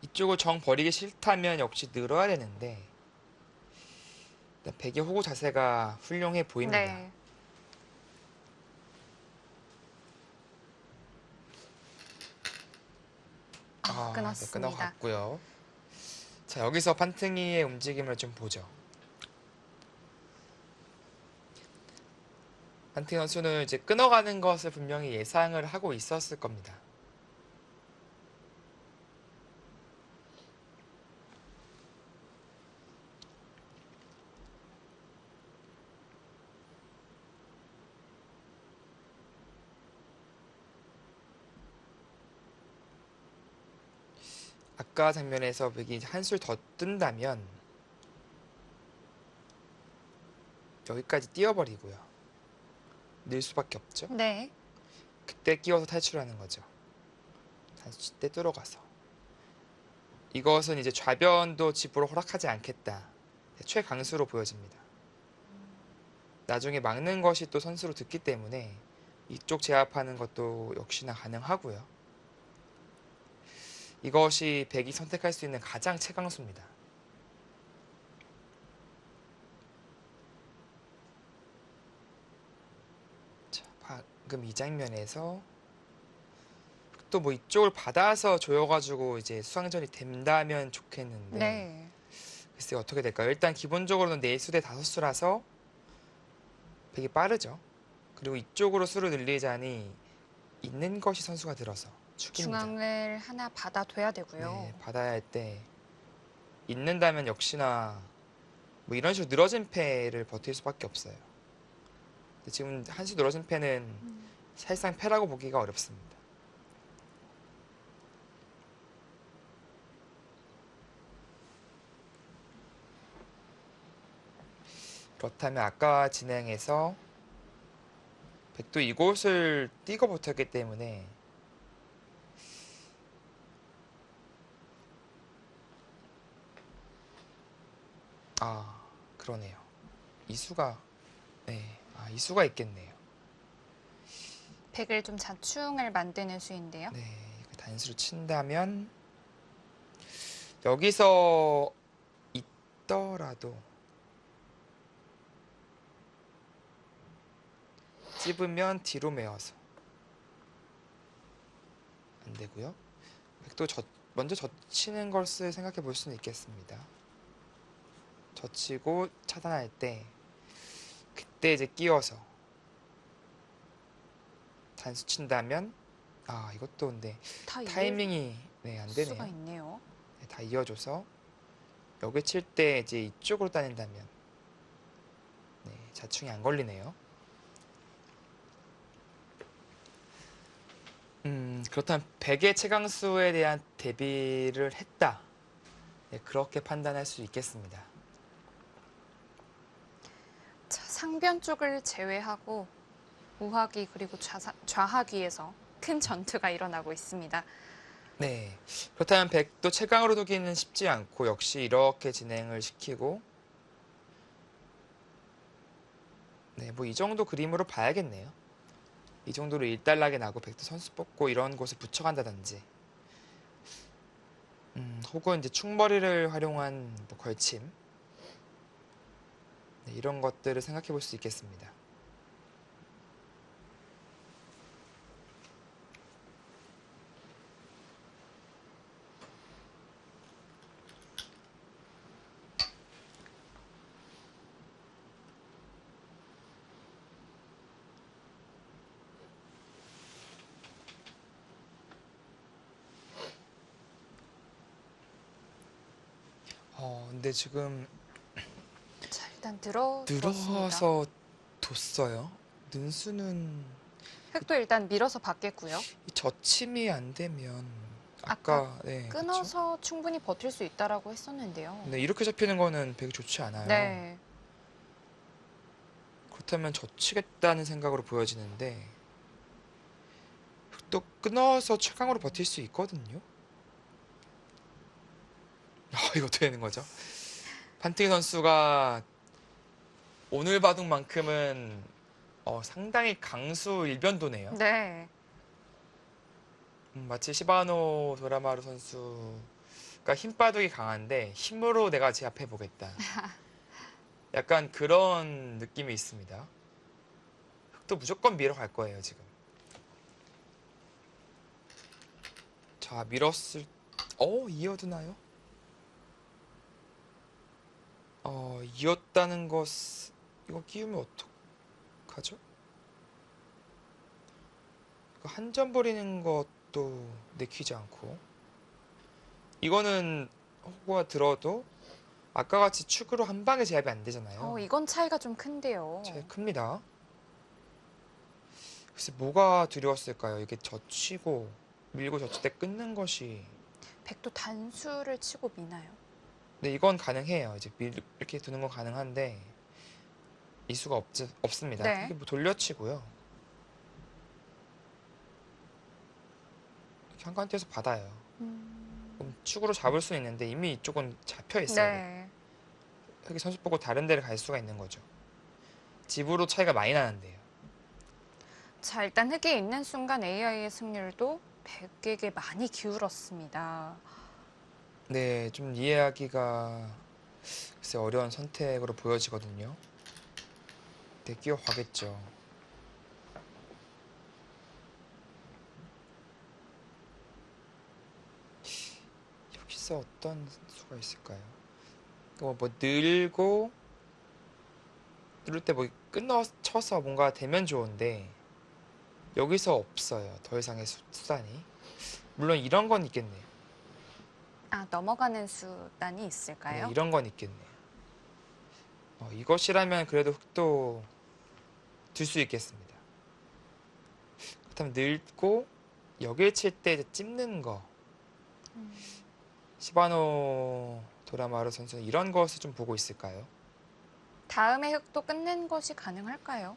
이쪽을 정 버리기 싫다면 역시 늘어야 되는데 일단 백의 호구 자세가 훌륭해 보입니다. 네. 네, 끊었습니다. 끊어갔고요. 자, 여기서 판팅이의 움직임을 좀 보죠. 판팅 선수는 이제 끊어가는 것을 분명히 예상을 하고 있었을 겁니다. 아까 장면에서 백이 한술 더 뜬다면 여기까지 띄워버리고요. 늘 수밖에 없죠. 네. 그때 끼워서 탈출하는 거죠. 단수 때 뚫어가서. 이것은 이제 좌변도 집으로 허락하지 않겠다. 최강수로 보여집니다. 나중에 막는 것이 또 선수로 듣기 때문에 이쪽 제압하는 것도 역시나 가능하고요. 이것이 백이 선택할 수 있는 가장 최강수입니다. 자, 방금 이 장면에서 또 뭐 이쪽을 받아서 조여가지고 이제 수상전이 된다면 좋겠는데 네. 글쎄 어떻게 될까요? 일단 기본적으로는 4수 대 5수라서 백이 빠르죠. 그리고 이쪽으로 수를 늘리자니 있는 것이 선수가 들어서 축입니다. 중앙을 하나 받아둬야 되고요. 네, 받아야 할 때 있는다면 역시나 뭐 이런 식으로 늘어진 패를 버틸 수밖에 없어요. 근데 지금 한수 늘어진 패는 사실상 패라고 보기가 어렵습니다. 그렇다면 아까 진행에서 백도 이곳을 뛰고 붙었기 때문에 그러네요. 이수가 이수가 있겠네요. 백을 좀 자충을 만드는 수인데요. 네, 이거 단수로 친다면 여기서 있더라도 찝으면 뒤로 메어서 안 되고요. 백도 먼저 젖히는 것을 생각해 볼 수는 있겠습니다. 젖히고 차단할 때 그때 이제 끼워서 단수 친다면 이것도 근데 타이밍이 안 수가 되네요. 있네요. 네, 다 이어줘서 여기 칠 때 이제 이쪽으로 따낸다면 자충이 안 걸리네요. 그렇다면 백의 최강수에 대한 대비를 했다. 네, 그렇게 판단할 수 있겠습니다. 자, 상변 쪽을 제외하고 우하기 그리고 좌하기에서 큰 전투가 일어나고 있습니다. 네, 그렇다면 백도 최강으로 두기는 쉽지 않고 역시 이렇게 진행을 시키고 네, 뭐 이 정도 그림으로 봐야겠네요. 이 정도로 일단락에 나고 백도 선수 뽑고 이런 곳에 붙여간다든지 혹은 이제 충머리를 활용한 뭐 걸침 네, 이런 것들을 생각해 볼 수 있겠습니다. 근데 지금 자, 일단 들었습니다. 늘어서 뒀어요. 능수는 흑도 일단 밀어서 받겠고요. 이 저침이 안 되면 아까 네, 끊어서 충분히 버틸 수 있다라고 했었는데요. 네, 이렇게 잡히는 거는 되게 좋지 않아요. 네. 그렇다면 젖히겠다는 생각으로 보여지는데 또 끊어서 최강으로 버틸 수 있거든요. 이거 어떻게 되는 거죠? 판티기 선수가 오늘 바둑만큼은 상당히 강수 일변도네요. 네. 마치 시바노 도라마루 선수가 힘바둑이 강한데 힘으로 내가 제압해 보겠다. 약간 그런 느낌이 있습니다. 흑도 무조건 밀어 갈 거예요, 지금. 자, 밀었을 이어두나요? 이었다는 것 이거 끼우면 어떡하죠? 이거 한 점 버리는 것도 내키지 않고 이거는 호구가 들어도 아까 같이 축으로 한 방에 제압이 안 되잖아요. 이건 차이가 좀 큰데요. 제일 큽니다. 글쎄 뭐가 두려웠을까요? 이게 젖히고 밀고 젖힐 때 끊는 것이 백도 단수를 치고 미나요? 네, 이건 가능해요. 이제 이렇게 두는 건 가능한데 이 수가 없습니다. 네. 이게 뭐 돌려치고요. 이렇게 한 칸 떼서 받아요. 그럼 축으로 잡을 수는 있는데 이미 이쪽은 잡혀 있어요. 네. 흑이 선수 보고 다른 데를 갈 수가 있는 거죠. 집으로 차이가 많이 나는데요. 자, 일단 흑이 있는 순간 AI의 승률도 백에게 많이 기울었습니다. 네, 좀 이해하기가 글쎄 어려운 선택으로 보여지거든요. 네, 끼어가겠죠. 여기서 어떤 수가 있을까요? 뭐 늘고 누를 때 뭐 끊어 쳐서 뭔가 되면 좋은데 여기서 없어요. 더 이상의 수단이. 물론 이런 건 있겠네요. 넘어가는 수단이 있을까요? 네, 이런 건 있겠네요. 이것이라면 그래도 흑도 둘 수 있겠습니다. 그렇다면 늘고 여길 칠 때 찝는 거. 시바노 도라마루 선수는 이런 것을 좀 보고 있을까요? 다음에 흑도 끝낸 것이 가능할까요?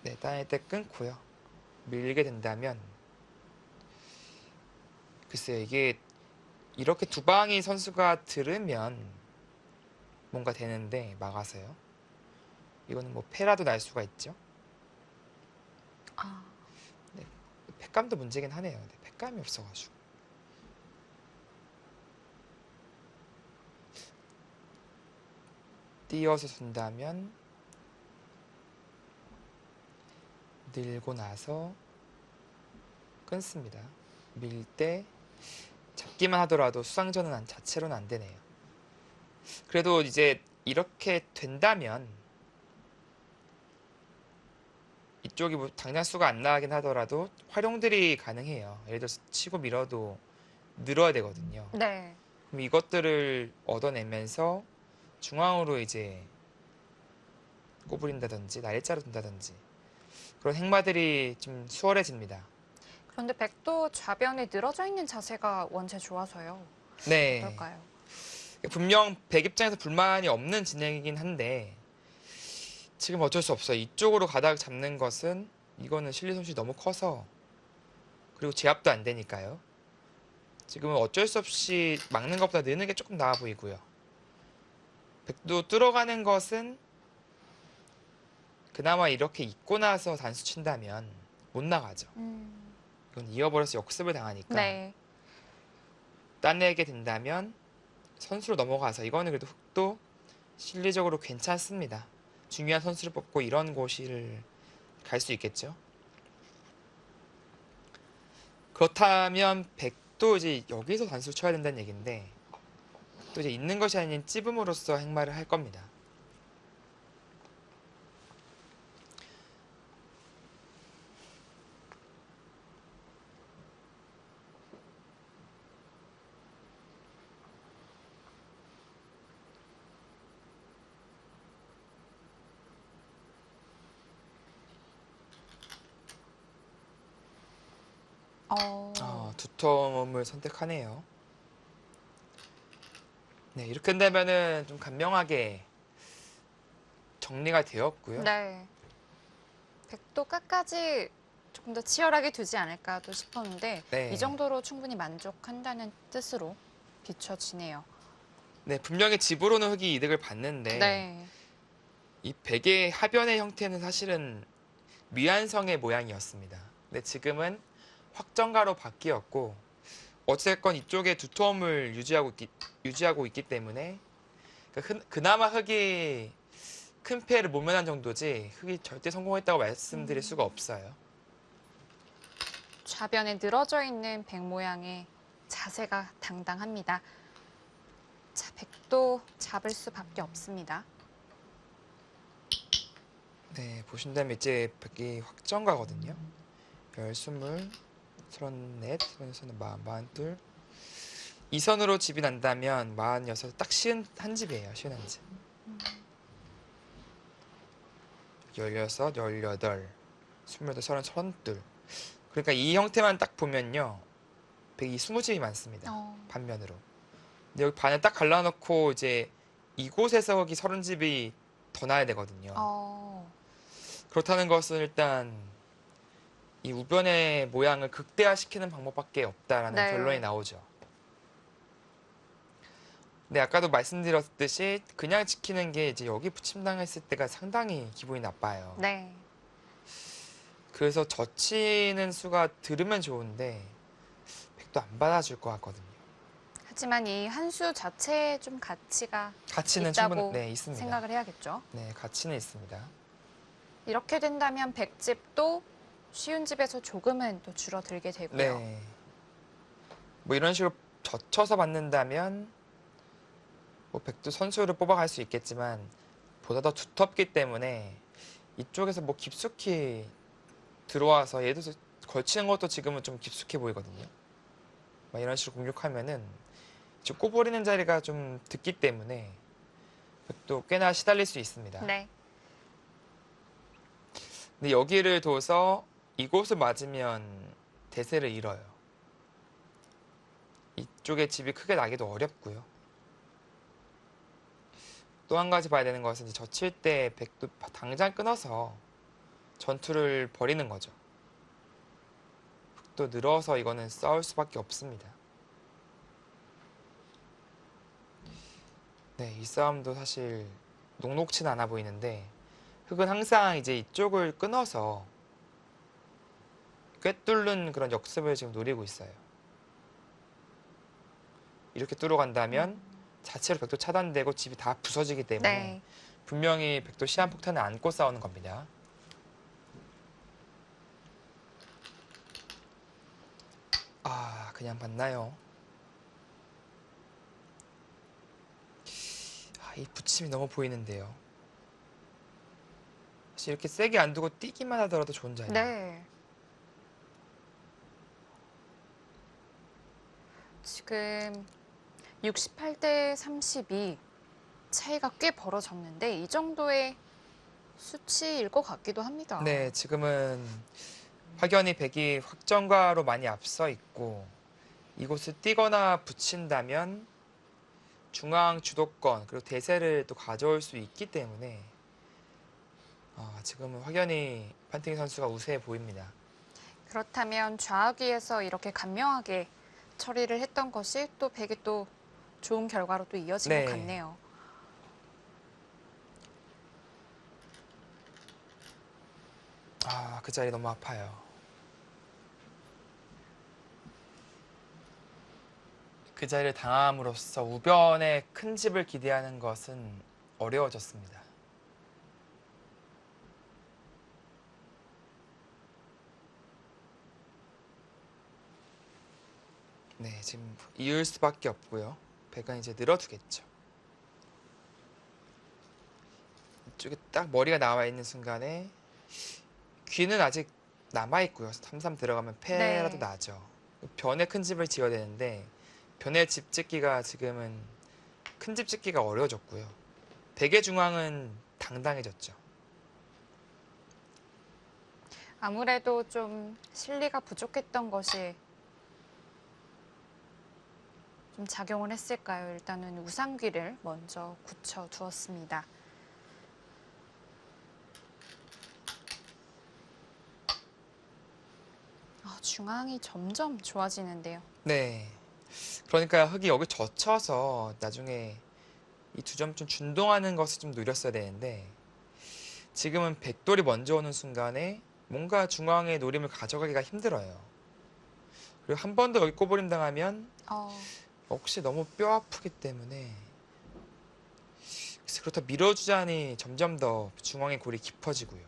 네, 따낼 때 끊고요. 밀게 된다면 글쎄요, 이게 이렇게 두 방이 선수가 들으면 뭔가 되는데 막아서요. 이거는 뭐 패라도 날 수가 있죠. 네, 패감도 문제긴 하네요. 네, 패감이 없어가지고. 띄어서 둔다면 늘고 나서 끊습니다. 밀 때 잡기만 하더라도 수상전은 자체로는 안 되네요. 그래도 이제 이렇게 된다면 이쪽이 뭐 당장 수가 안 나가긴 하더라도 활용들이 가능해요. 예를 들어서 치고 밀어도 늘어야 되거든요. 네. 그럼 이것들을 얻어내면서 중앙으로 이제 꼬부린다든지 날짜로 둔다든지 그런 행마들이 좀 수월해집니다. 그런데 백도 좌변에 늘어져 있는 자세가 원체 좋아서요. 네. 어떨까요? 분명 백 입장에서 불만이 없는 진행이긴 한데 지금 어쩔 수 없어요. 이쪽으로 가닥 잡는 것은 이거는 실리 손실이 너무 커서 그리고 제압도 안 되니까요. 지금은 어쩔 수 없이 막는 것보다 느는 게 조금 나아 보이고요. 백도 뚫어가는 것은 그나마 이렇게 있고 나서 단수 친다면 못 나가죠. 이건 이어버려서 역습을 당하니까 네. 따내게 된다면 선수로 넘어가서 이거는 그래도 흑도 실리적으로 괜찮습니다. 중요한 선수를 뽑고 이런 곳을 갈 수 있겠죠. 그렇다면 백도 이제 여기서 단수를 쳐야 된다는 얘기인데 또 이제 있는 것이 아닌 찝음으로써 행마를 할 겁니다. 두텀을 선택하네요. 네, 이렇게 된다면은 좀 간명하게 정리가 되었고요. 네. 백도 끝까지 조금 더 치열하게 두지 않을까도 싶었는데 네. 이 정도로 충분히 만족한다는 뜻으로 비춰지네요. 네, 분명히 집으로는 흑이 이득을 봤는데 네. 이 백의 하변의 형태는 사실은 미완성의 모양이었습니다. 근데 지금은 확정가로 바뀌었고 어쨌건 이쪽에 두텀을 유지하고 있기 때문에 그나마 흑이 큰 피해를 모면한 정도지 흑이 절대 성공했다고 말씀드릴 수가 없어요. 좌변에 늘어져 있는 백 모양의 자세가 당당합니다. 자, 백도 잡을 수밖에 없습니다. 네, 보신다면 이제 백이 확정가거든요. 10, 20, 34, 34, 42. 이 선으로 집이 난다면 46, 딱 쉬운 한 집이에요. 쉬운 한 집. 16, 18, 28, 30, 32. 그러니까 이 형태만 딱 보면요. 백이 20집이 많습니다. 반면으로. 근데 여기 반을 딱 갈라놓고 이제 이곳에서 여기 30집이 더 나야 되거든요. 그렇다는 것은 일단 이 우변의 모양을 극대화시키는 방법밖에 없다라는 네. 결론이 나오죠. 근데 아까도 말씀드렸듯이 그냥 지키는 게 이제 여기 붙임당했을 때가 상당히 기분이 나빠요. 네. 그래서 젖히는 수가 들으면 좋은데 백도 안 받아줄 것 같거든요. 하지만 이 한 수 자체에 좀 가치가 가치는 있다고 충분히 있습니다. 생각을 해야겠죠. 네, 가치는 있습니다. 이렇게 된다면 백집도 쉬운 집에서 조금은 또 줄어들게 되고요. 네. 뭐 이런 식으로 젖혀서 받는다면 뭐 백도 선수를 뽑아갈 수 있겠지만 보다 더 두텁기 때문에 이쪽에서 뭐 깊숙이 들어와서 얘도 걸치는 것도 지금은 좀 깊숙해 보이거든요. 막 이런 식으로 공격하면은 지금 꼬부리는 자리가 좀 듣기 때문에 백도 꽤나 시달릴 수 있습니다. 네. 근데 여기를 둬서 이곳을 맞으면 대세를 잃어요. 이쪽에 집이 크게 나기도 어렵고요. 또 한 가지 봐야 되는 것은 이제 젖힐 때 백도 당장 끊어서 전투를 벌이는 거죠. 흑도 늘어서 이거는 싸울 수밖에 없습니다. 네, 이 싸움도 사실 녹록치는 않아 보이는데 흑은 항상 이제 이쪽을 끊어서 꿰뚫는 그런 역습을 지금 노리고 있어요. 이렇게 뚫어간다면 자체로 백도 차단되고 집이 다 부서지기 때문에 네. 분명히 백도 시한폭탄을 안고 싸우는 겁니다. 아, 그냥 봤나요? 아, 이 붙임이 너무 보이는데요. 사실 이렇게 세게 안 두고 뛰기만 하더라도 좋은 자리예요. 네. 지금 68대 32 차이가 꽤 벌어졌는데 이 정도의 수치일 것 같기도 합니다. 네, 지금은 확연히 백이 확정가로 많이 앞서 있고 이곳을 뛰거나 붙인다면 중앙 주도권 그리고 대세를 또 가져올 수 있기 때문에 지금은 확연히 판팅이 선수가 우세해 보입니다. 그렇다면 좌악위에서 이렇게 간명하게 처리를 했던 것이 또 백이 또 좋은 결과로 또 이어진 네. 것 같네요. 그 자리 너무 아파요. 그 자리를 당함으로써 우변에 큰 집을 기대하는 것은 어려워졌습니다. 네, 지금 이을 수밖에 없고요. 백은 이제 늘어두겠죠. 이쪽에 딱 머리가 나와 있는 순간에 귀는 아직 남아있고요. 3-3 들어가면 패라도 네. 나죠. 변에 큰 집을 지어야 되는데 변에 집 짓기가 지금은 큰 집 짓기가 어려워졌고요. 백의 중앙은 당당해졌죠. 아무래도 좀 실리가 부족했던 것이 좀 작용을 했을까요? 일단은 우상귀를 먼저 굳혀두었습니다. 중앙이 점점 좋아지는데요. 네. 그러니까 흙이 여기 젖혀서 나중에 이 두 점 좀 준동하는 것을 좀 노렸어야 되는데 지금은 백돌이 먼저 오는 순간에 뭔가 중앙의 노림을 가져가기가 힘들어요. 그리고 한 번 더 여기 꼬부림 당하면 역시 너무 뼈 아프기 때문에 그래서 그렇다 밀어주자니 점점 더 중앙의 골이 깊어지고요.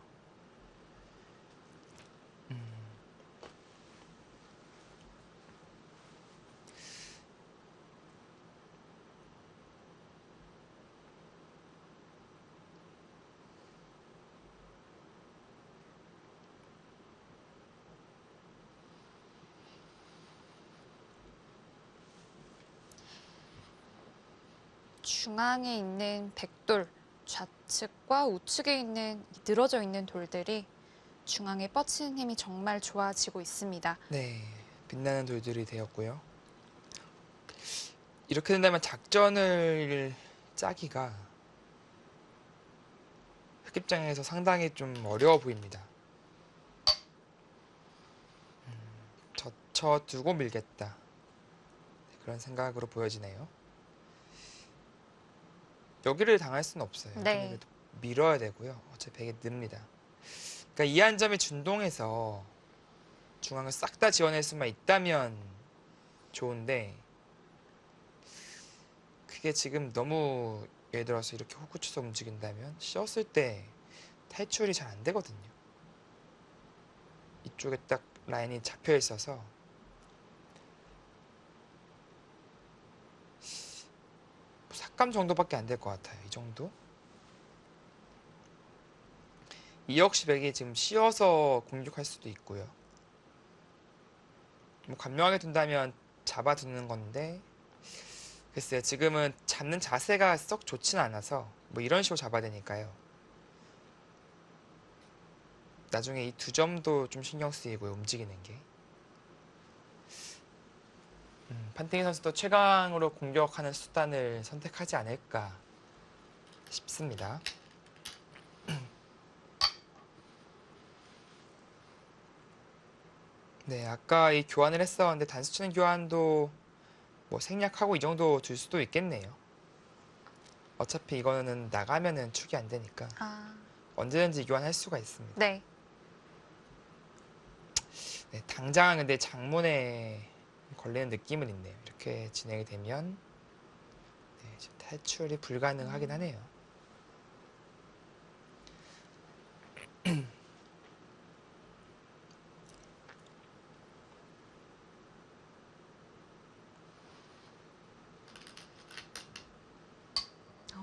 중앙에 있는 백돌, 좌측과 우측에 있는 늘어져 있는 돌들이 중앙에 뻗치는 힘이 정말 좋아지고 있습니다. 네, 빛나는 돌들이 되었고요. 이렇게 된다면 작전을 짜기가 흑입장에서 상당히 좀 어려워 보입니다. 젖혀두고 밀겠다. 그런 생각으로 보여지네요. 여기를 당할 수는 없어요. 네. 여기는 밀어야 되고요. 어차피 백이 늡니다. 그러니까 이 한 점이 준동해서 중앙을 싹 다 지원할 수만 있다면 좋은데 그게 지금 너무 예를 들어서 이렇게 호구쳐서 움직인다면 씌웠을 때 탈출이 잘 안 되거든요. 이쪽에 딱 라인이 잡혀 있어서 삭감 정도밖에 안 될 것 같아요. 이 정도? 이역시100이 지금 씌워서 공격할 수도 있고요. 뭐 간명하게 둔다면 잡아두는 건데 글쎄요. 지금은 잡는 자세가 썩 좋지는 않아서 뭐 이런 식으로 잡아야 되니까요. 나중에 이 두 점도 좀 신경 쓰이고요. 움직이는 게. 판테기 선수도 최강으로 공격하는 수단을 선택하지 않을까 싶습니다. 네, 아까 이 교환을 했었는데 단수 치는 교환도 뭐 생략하고 이 정도 둘 수도 있겠네요. 어차피 이거는 나가면은 축이 안 되니까 언제든지 교환할 수가 있습니다. 네. 네, 당장은 근데 장문에 걸리는 느낌은 있네요. 이렇게 진행이 되면 네, 지금 탈출이 불가능하긴 하네요.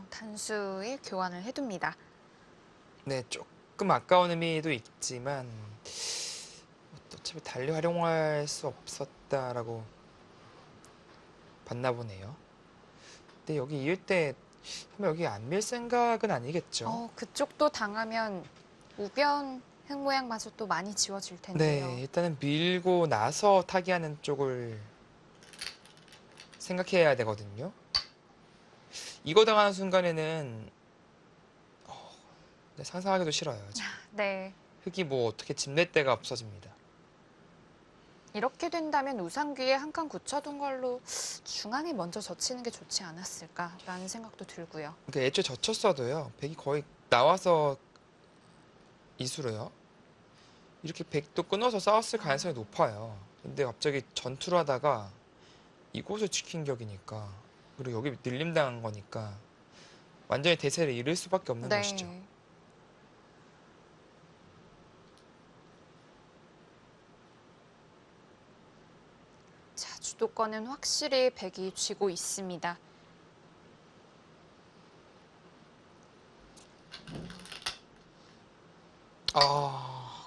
단수에 교환을 해둡니다. 네, 조금 아까운 의미도 있지만 어차피 달리 활용할 수 없었다라고 봤나 보네요. 근데 여기 이을 때 한번 여기 안 밀 생각은 아니겠죠? 그쪽도 당하면 우변 흙 모양마저 또 많이 지워질 텐데요. 네, 일단은 밀고 나서 타기하는 쪽을 생각해야 되거든요. 이거 당하는 순간에는 상상하기도 싫어요. 지금. 네. 흙이 뭐 어떻게 집낼 데가 없어집니다. 이렇게 된다면 우상귀에 한 칸 굳혀둔 걸로 중앙에 먼저 젖히는 게 좋지 않았을까라는 생각도 들고요. 그러니까 애초에 젖혔어도요. 백이 거의 나와서 이수로요. 이렇게 백도 끊어서 싸웠을 가능성이 높아요. 근데 갑자기 전투를 하다가 이곳을 지킨 격이니까, 그리고 여기 늘림당한 거니까 완전히 대세를 잃을 수밖에 없는 네. 것이죠. 자, 주도권은 확실히 백이 쥐고 있습니다.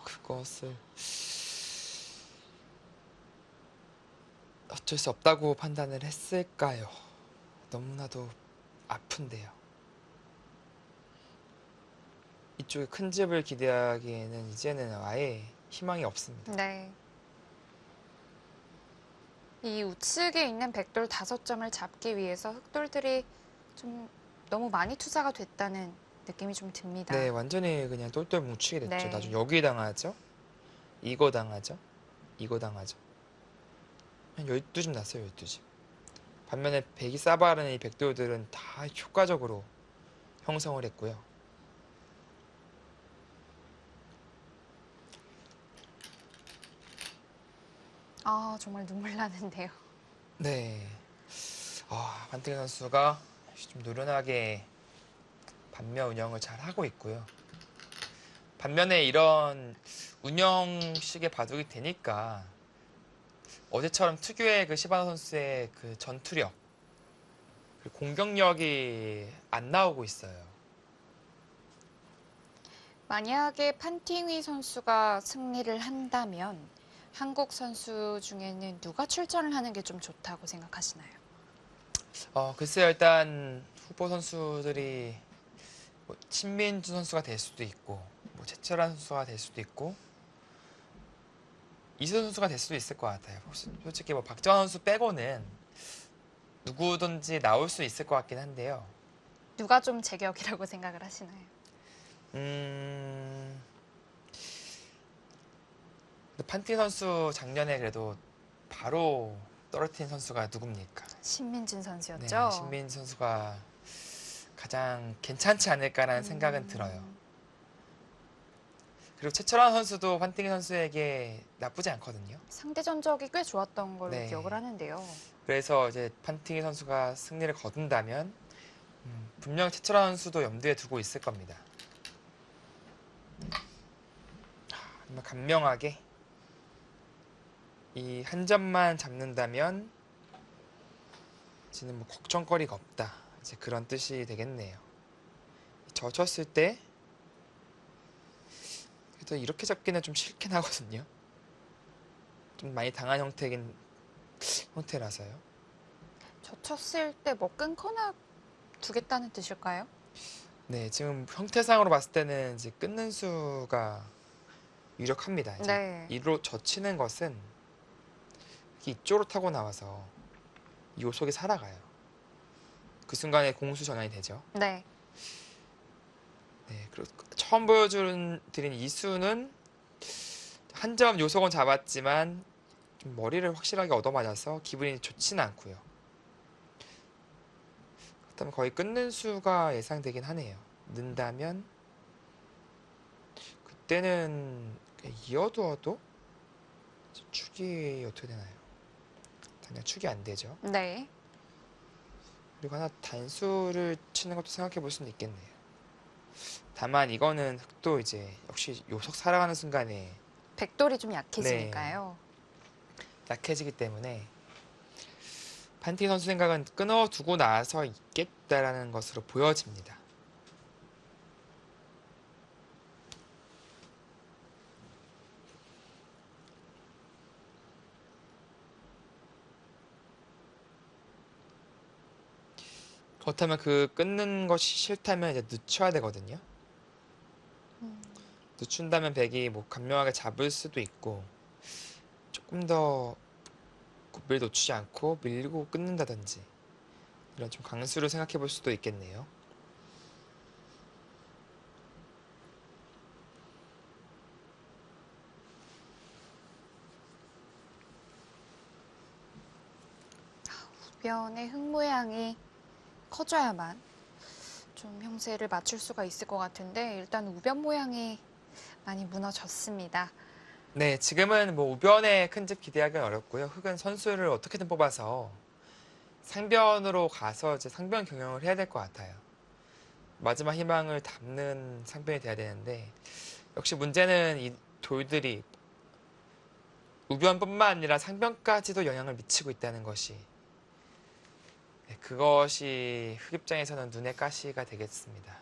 그것을 어쩔 수 없다고 판단을 했을까요? 너무나도 아픈데요. 이쪽에 큰 집을 기대하기에는 이제는 아예 희망이 없습니다. 네. 이 우측에 있는 백돌 5점을 잡기 위해서 흑돌들이 좀 너무 많이 투자가 됐다는 느낌이 좀 듭니다. 네, 완전히 그냥 똘똘 뭉치게 됐죠. 네. 나중에 여기 당하죠. 이거 당하죠. 이거 당하죠. 한 12집 났어요, 12집. 반면에 백이 싸바르는 이 백돌들은 다 효과적으로 형성을 했고요. 정말 눈물 나는데요. 네. 반태기 선수가 좀 노련하게 반면 운영을 잘 하고 있고요. 반면에 이런 운영식의 바둑이 되니까 어제처럼 특유의 그 시바나 선수의 그 전투력, 그리고 공격력이 안 나오고 있어요. 만약에 판팅위 선수가 승리를 한다면 한국 선수 중에는 누가 출전을 하는 게 좀 좋다고 생각하시나요? 글쎄요, 일단 후보 선수들이 뭐 신민준 선수가 될 수도 있고, 뭐 최철한 선수가 될 수도 있고, 이수 선수가 될 수도 있을 것 같아요. 솔직히 뭐 박정환 선수 빼고는 누구든지 나올 수 있을 것 같긴 한데요. 누가 좀 제격이라고 생각을 하시나요? 판티 선수 작년에 그래도 바로 떨어뜨린 선수가 누굽니까? 신민준 네, 선수였죠? 신민 선수가 가장 괜찮지 않을까라는 생각은 들어요. 그리고 최철환 선수도 판팅이 선수에게 나쁘지 않거든요. 상대 전적이 꽤 좋았던 걸로 네. 기억을 하는데요. 그래서 이제 판팅이 선수가 승리를 거둔다면 분명 최철환 선수도 염두에 두고 있을 겁니다. 정말 간명하게 이 한 점만 잡는다면 이제는 뭐 걱정거리가 없다. 이제 그런 뜻이 되겠네요. 젖혔을 때 그래도 이렇게 잡기는 좀 싫긴 하거든요. 좀 많이 당한 형태라서요. 젖혔을 때 뭐 끊거나 두겠다는 뜻일까요? 네, 지금 형태상으로 봤을 때는 이제 끊는 수가 유력합니다. 이제 네. 이로 젖히는 것은 이쪽으로 타고 나와서 이 요속이 살아가요. 그 순간에 공수 전환이 되죠. 네. 네, 그리고 처음 보여드린 이수는 한 점 요속은 잡았지만 좀 머리를 확실하게 얻어맞아서 기분이 좋지는 않고요. 그렇다면 거의 끊는 수가 예상되긴 하네요. 는다면 그때는 그냥 이어두어도 축이 어떻게 되나요? 당장 축이 안 되죠. 네. 그리고 하나 단수를 치는 것도 생각해 볼 수는 있겠네요. 다만 이거는 흑도 이제 역시 요속 살아가는 순간에 백돌이 좀 약해지니까요. 약해지기 때문에 판티 선수 생각은 끊어두고 나서 있겠다라는 것으로 보여집니다. 그렇다면 그 끊는 것이 싫다면 이제 늦춰야 되거든요. 늦춘다면 백이 뭐 간명하게 잡을 수도 있고 조금 더 굽을 놓치지 않고 밀고 끊는다든지 이런 좀 강수를 생각해 볼 수도 있겠네요. 우변의 흙 모양이 커져야만 좀 형세를 맞출 수가 있을 것 같은데 일단 우변 모양이 많이 무너졌습니다. 네, 지금은 뭐 우변에 큰 집 기대하기는 어렵고요. 흙은 선수를 어떻게든 뽑아서 상변으로 가서 이제 상변 경영을 해야 될 것 같아요. 마지막 희망을 담는 상변이 돼야 되는데 역시 문제는 이 돌들이 우변뿐만 아니라 상변까지도 영향을 미치고 있다는 것이 네, 그것이 흙 입장에서는 눈의 가시가 되겠습니다.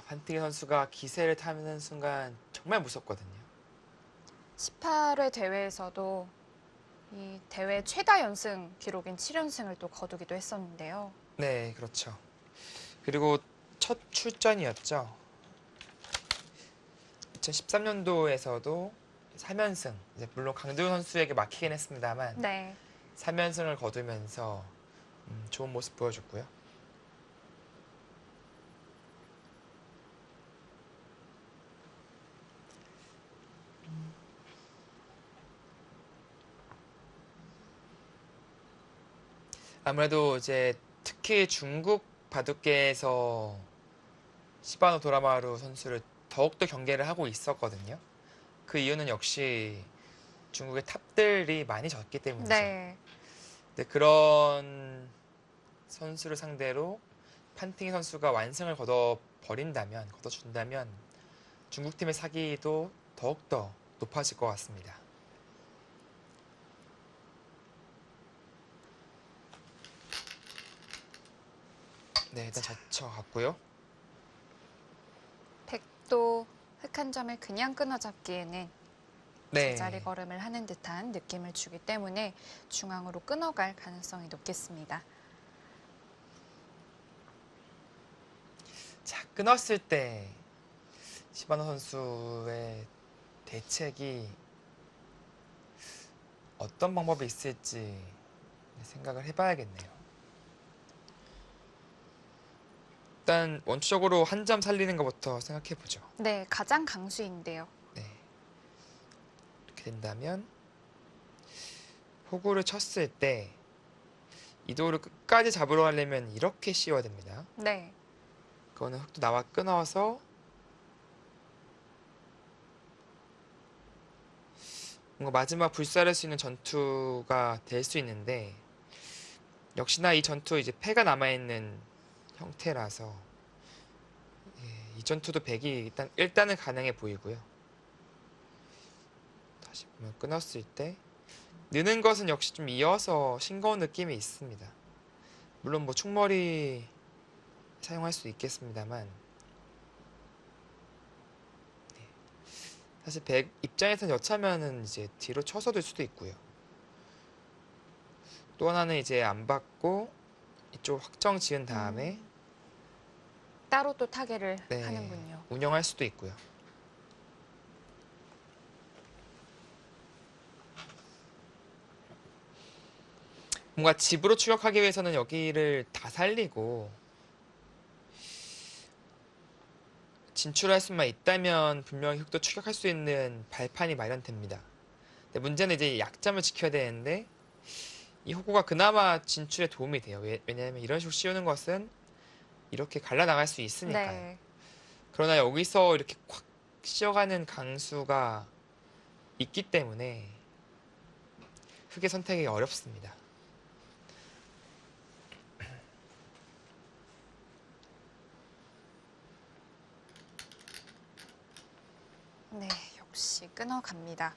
판티기 선수가 기세를 타는 순간 정말 무섭거든요. 18회 대회에서도 이 대회 최다 연승 기록인 7연승을 또 거두기도 했었는데요. 네, 그렇죠. 그리고 첫 출전이었죠. 2013년도에서도 3연승, 이제 물론 강도현 선수에게 막히긴 했습니다만 네. 3연승을 거두면서 좋은 모습 보여줬고요. 아무래도 이제 특히 중국 바둑계에서 시바노 도라마루 선수를 더욱더 경계를 하고 있었거든요. 그 이유는 역시 중국의 탑들이 많이 졌기 때문이죠. 네. 근데 그런 선수를 상대로 판팅이 선수가 완승을 거둬준다면 중국팀의 사기도 더욱더 높아질 것 같습니다. 네, 일단 젖혀갔고요. 백도 흙 한 점을 그냥 끊어잡기에는 네. 제자리 걸음을 하는 듯한 느낌을 주기 때문에 중앙으로 끊어갈 가능성이 높겠습니다. 자, 끊었을 때 시바노 선수의 대책이 어떤 방법이 있을지 생각을 해봐야겠네요. 일단 원초적으로 한 점 살리는 것부터 생각해보죠. 네, 가장 강수인데요. 네. 이렇게 된다면 호구를 쳤을 때 이 돌을 끝까지 잡으러 가려면 이렇게 씌워야 됩니다. 네. 그거는 흙도 나와 끊어서 뭔가 마지막 불사를 수 있는 전투가 될 수 있는데 역시나 이 전투 이제 패가 남아있는 형태라서 이 전투도 백이 일단은 가능해 보이고요. 다시 보면 끊었을 때 느는 것은 역시 좀 이어서 싱거운 느낌이 있습니다. 물론 뭐 충머리 사용할 수 있겠습니다만 사실 백 입장에서는 여차면은 이제 뒤로 쳐서 될 수도 있고요. 또 하나는 이제 안 받고 이쪽 확정 지은 다음에 따로 또 타개를 네, 하는군요. 운영할 수도 있고요. 뭔가 집으로 추격하기 위해서는 여기를 다 살리고 진출할 수만 있다면 분명히 흙도 추격할 수 있는 발판이 마련됩니다. 근데 문제는 이제 약점을 지켜야 되는데 이 호구가 그나마 진출에 도움이 돼요. 왜냐하면 이런 식으로 씌우는 것은 이렇게 갈라나갈 수 있으니까요. 네. 그러나 여기서 이렇게 콱 씌어가는 강수가 있기 때문에 흙의 선택이 어렵습니다. 네, 역시 끊어갑니다.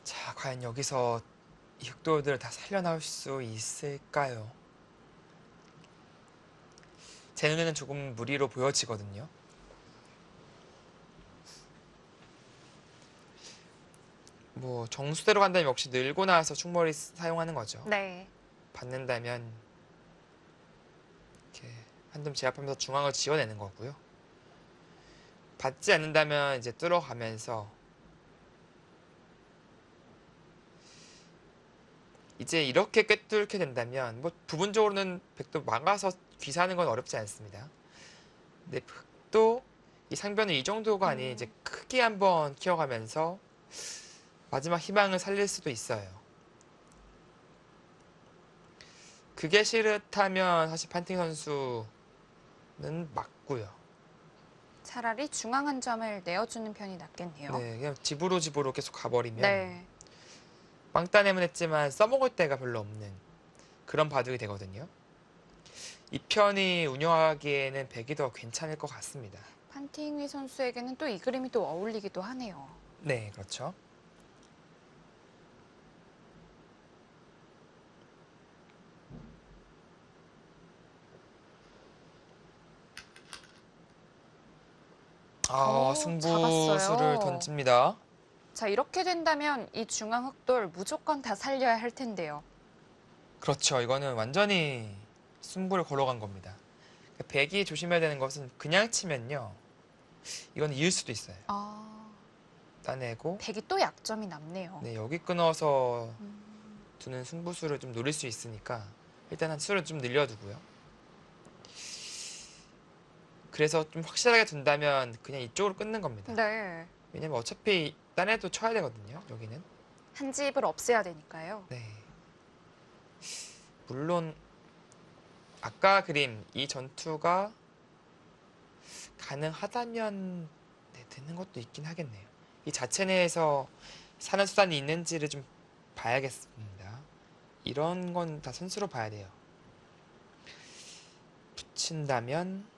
자, 과연 여기서 이 흑돌들을 다 살려나올 수 있을까요? 제 눈에는 조금 무리로 보여지거든요. 뭐 정수대로 간다면 역시 늘고 나서 충분히 사용하는 거죠. 네. 받는다면 이렇게 한 점 제압하면서 중앙을 지워내는 거고요. 받지 않는다면 이제 뚫어가면서 이제 이렇게 꿰뚫게 된다면 뭐 부분적으로는 백도 막아서 귀사하는 건 어렵지 않습니다. 근데 흑도 이 상변은 이 정도가 아닌 이제 크게 한번 키워가면서 마지막 희망을 살릴 수도 있어요. 그게 싫다면 사실 판팅 선수는 맞고요. 차라리 중앙 한 점을 내어주는 편이 낫겠네요. 네, 그냥 집으로 계속 가버리면 네. 빵따내면 했지만 써먹을 데가 별로 없는 그런 바둑이 되거든요. 이 편이 운영하기에는 백이 더 괜찮을 것 같습니다. 판팅위 선수에게는 또 이 그림이 또 어울리기도 하네요. 네, 그렇죠. 승부수를 잡았어요. 던집니다. 자, 이렇게 된다면 이 중앙 흑돌 무조건 다 살려야 할 텐데요. 그렇죠. 이거는 완전히 승부를 걸어간 겁니다. 백이 조심해야 되는 것은 그냥 치면요. 이건 이을 수도 있어요. 따내고 백이 또 약점이 남네요. 네, 여기 끊어서 두는 승부수를 좀 노릴 수 있으니까 일단 한 수를 좀 늘려두고요. 그래서 좀 확실하게 둔다면 그냥 이쪽으로 끊는 겁니다. 네. 왜냐면 어차피 딴에도 쳐야 되거든요. 여기는. 한 집을 없애야 되니까요. 네. 물론 아까 그림 이 전투가 가능하다면 네, 되는 것도 있긴 하겠네요. 이 자체 내에서 사는 수단이 있는지를 좀 봐야겠습니다. 이런 건 다 선수로 봐야 돼요. 붙인다면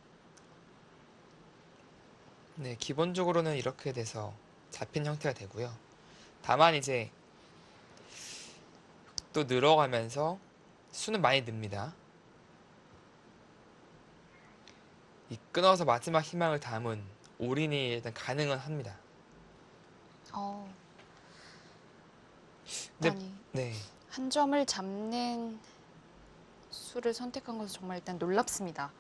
네, 기본적으로는 이렇게 돼서 잡힌 형태가 되고요. 다만 이제 또 늘어가면서 수는 많이 늡니다. 이 끊어서 마지막 희망을 담은 올인이 일단 가능은 합니다. 근데 아니, 네, 한 점을 잡는 수를 선택한 것은 정말 일단 놀랍습니다.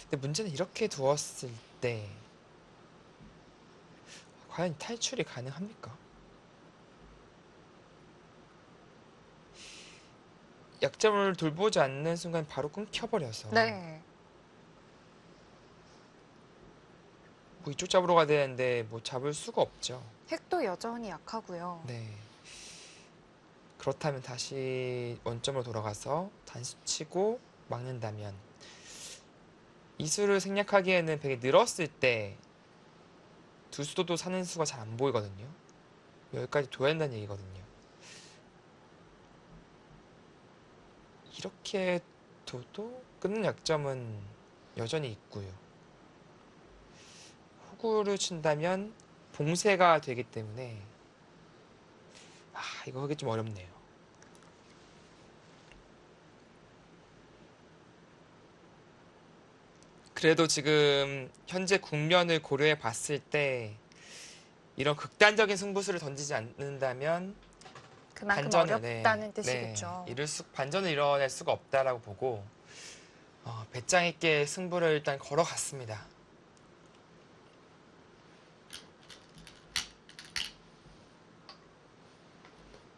근데 문제는 이렇게 두었을 때 과연 탈출이 가능합니까? 약점을 돌보지 않는 순간 바로 끊겨버려서 네. 뭐 이쪽 잡으러 가야 되는데 뭐 잡을 수가 없죠. 획도 여전히 약하고요. 네. 그렇다면 다시 원점으로 돌아가서 단수 치고 막는다면 이 수를 생략하기에는 백이 늘었을 때 두 수도 사는 수가 잘 안 보이거든요. 여기까지 둬야 한다는 얘기거든요. 이렇게 둬도 끊는 약점은 여전히 있고요. 호구를 친다면 봉쇄가 되기 때문에 이거 하기 좀 어렵네요. 그래도 지금 현재 국면을 고려해 봤을 때 이런 극단적인 승부수를 던지지 않는다면 그만큼 반전을 어렵다는 뜻이겠죠. 반전을 이뤄낼 수가 없다라고 보고 배짱 있게 승부를 일단 걸어갔습니다.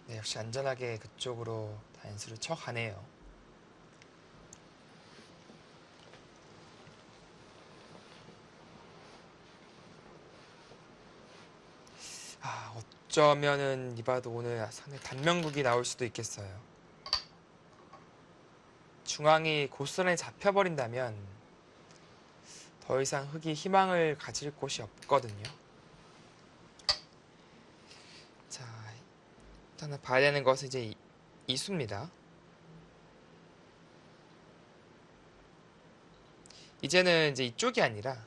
네, 역시 안전하게 그쪽으로 단수를 쳐가네요. 어쩌면은 이봐도 오늘 상당히 단명국이 나올 수도 있겠어요. 중앙이 고스란히 잡혀버린다면 더 이상 흑이 희망을 가질 곳이 없거든요. 자, 일단은 봐야 되는 것은 이제 이수입니다. 이제는 이제 이쪽이 아니라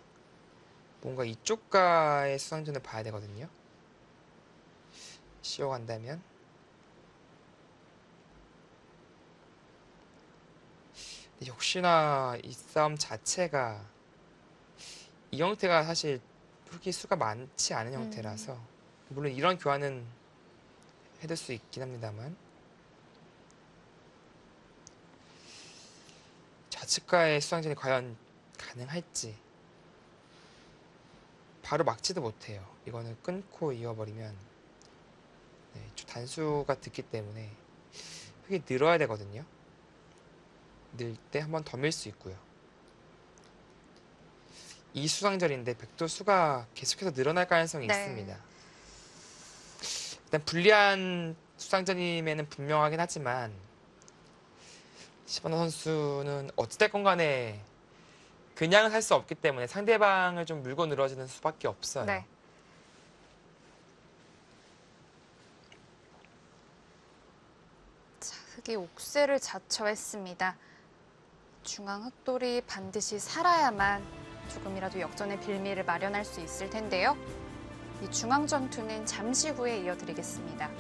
뭔가 이쪽과의 수상전을 봐야 되거든요. 씌워간다면 역시나 이 싸움 자체가 이 형태가 사실 흙이 수가 많지 않은 형태라서 물론 이런 교환은 해둘 수 있긴 합니다만 좌측과의 수상전이 과연 가능할지 바로 막지도 못해요. 이거는 끊고 이어버리면 좀 단수가 듣기 때문에 흙이 늘어야 되거든요. 늘 때 한 번 더 밀 수 있고요. 이 수상절인데 백도 수가 계속해서 늘어날 가능성이 네. 있습니다. 일단 불리한 수상전임에는 분명하긴 하지만 시바나 선수는 어찌됐건 간에 그냥 할 수 없기 때문에 상대방을 좀 물고 늘어지는 수밖에 없어요. 네. 자, 흙이 옥새를 자처했습니다. 중앙 흑돌이 반드시 살아야만 조금이라도 역전의 빌미를 마련할 수 있을 텐데요. 이 중앙 전투는 잠시 후에 이어드리겠습니다.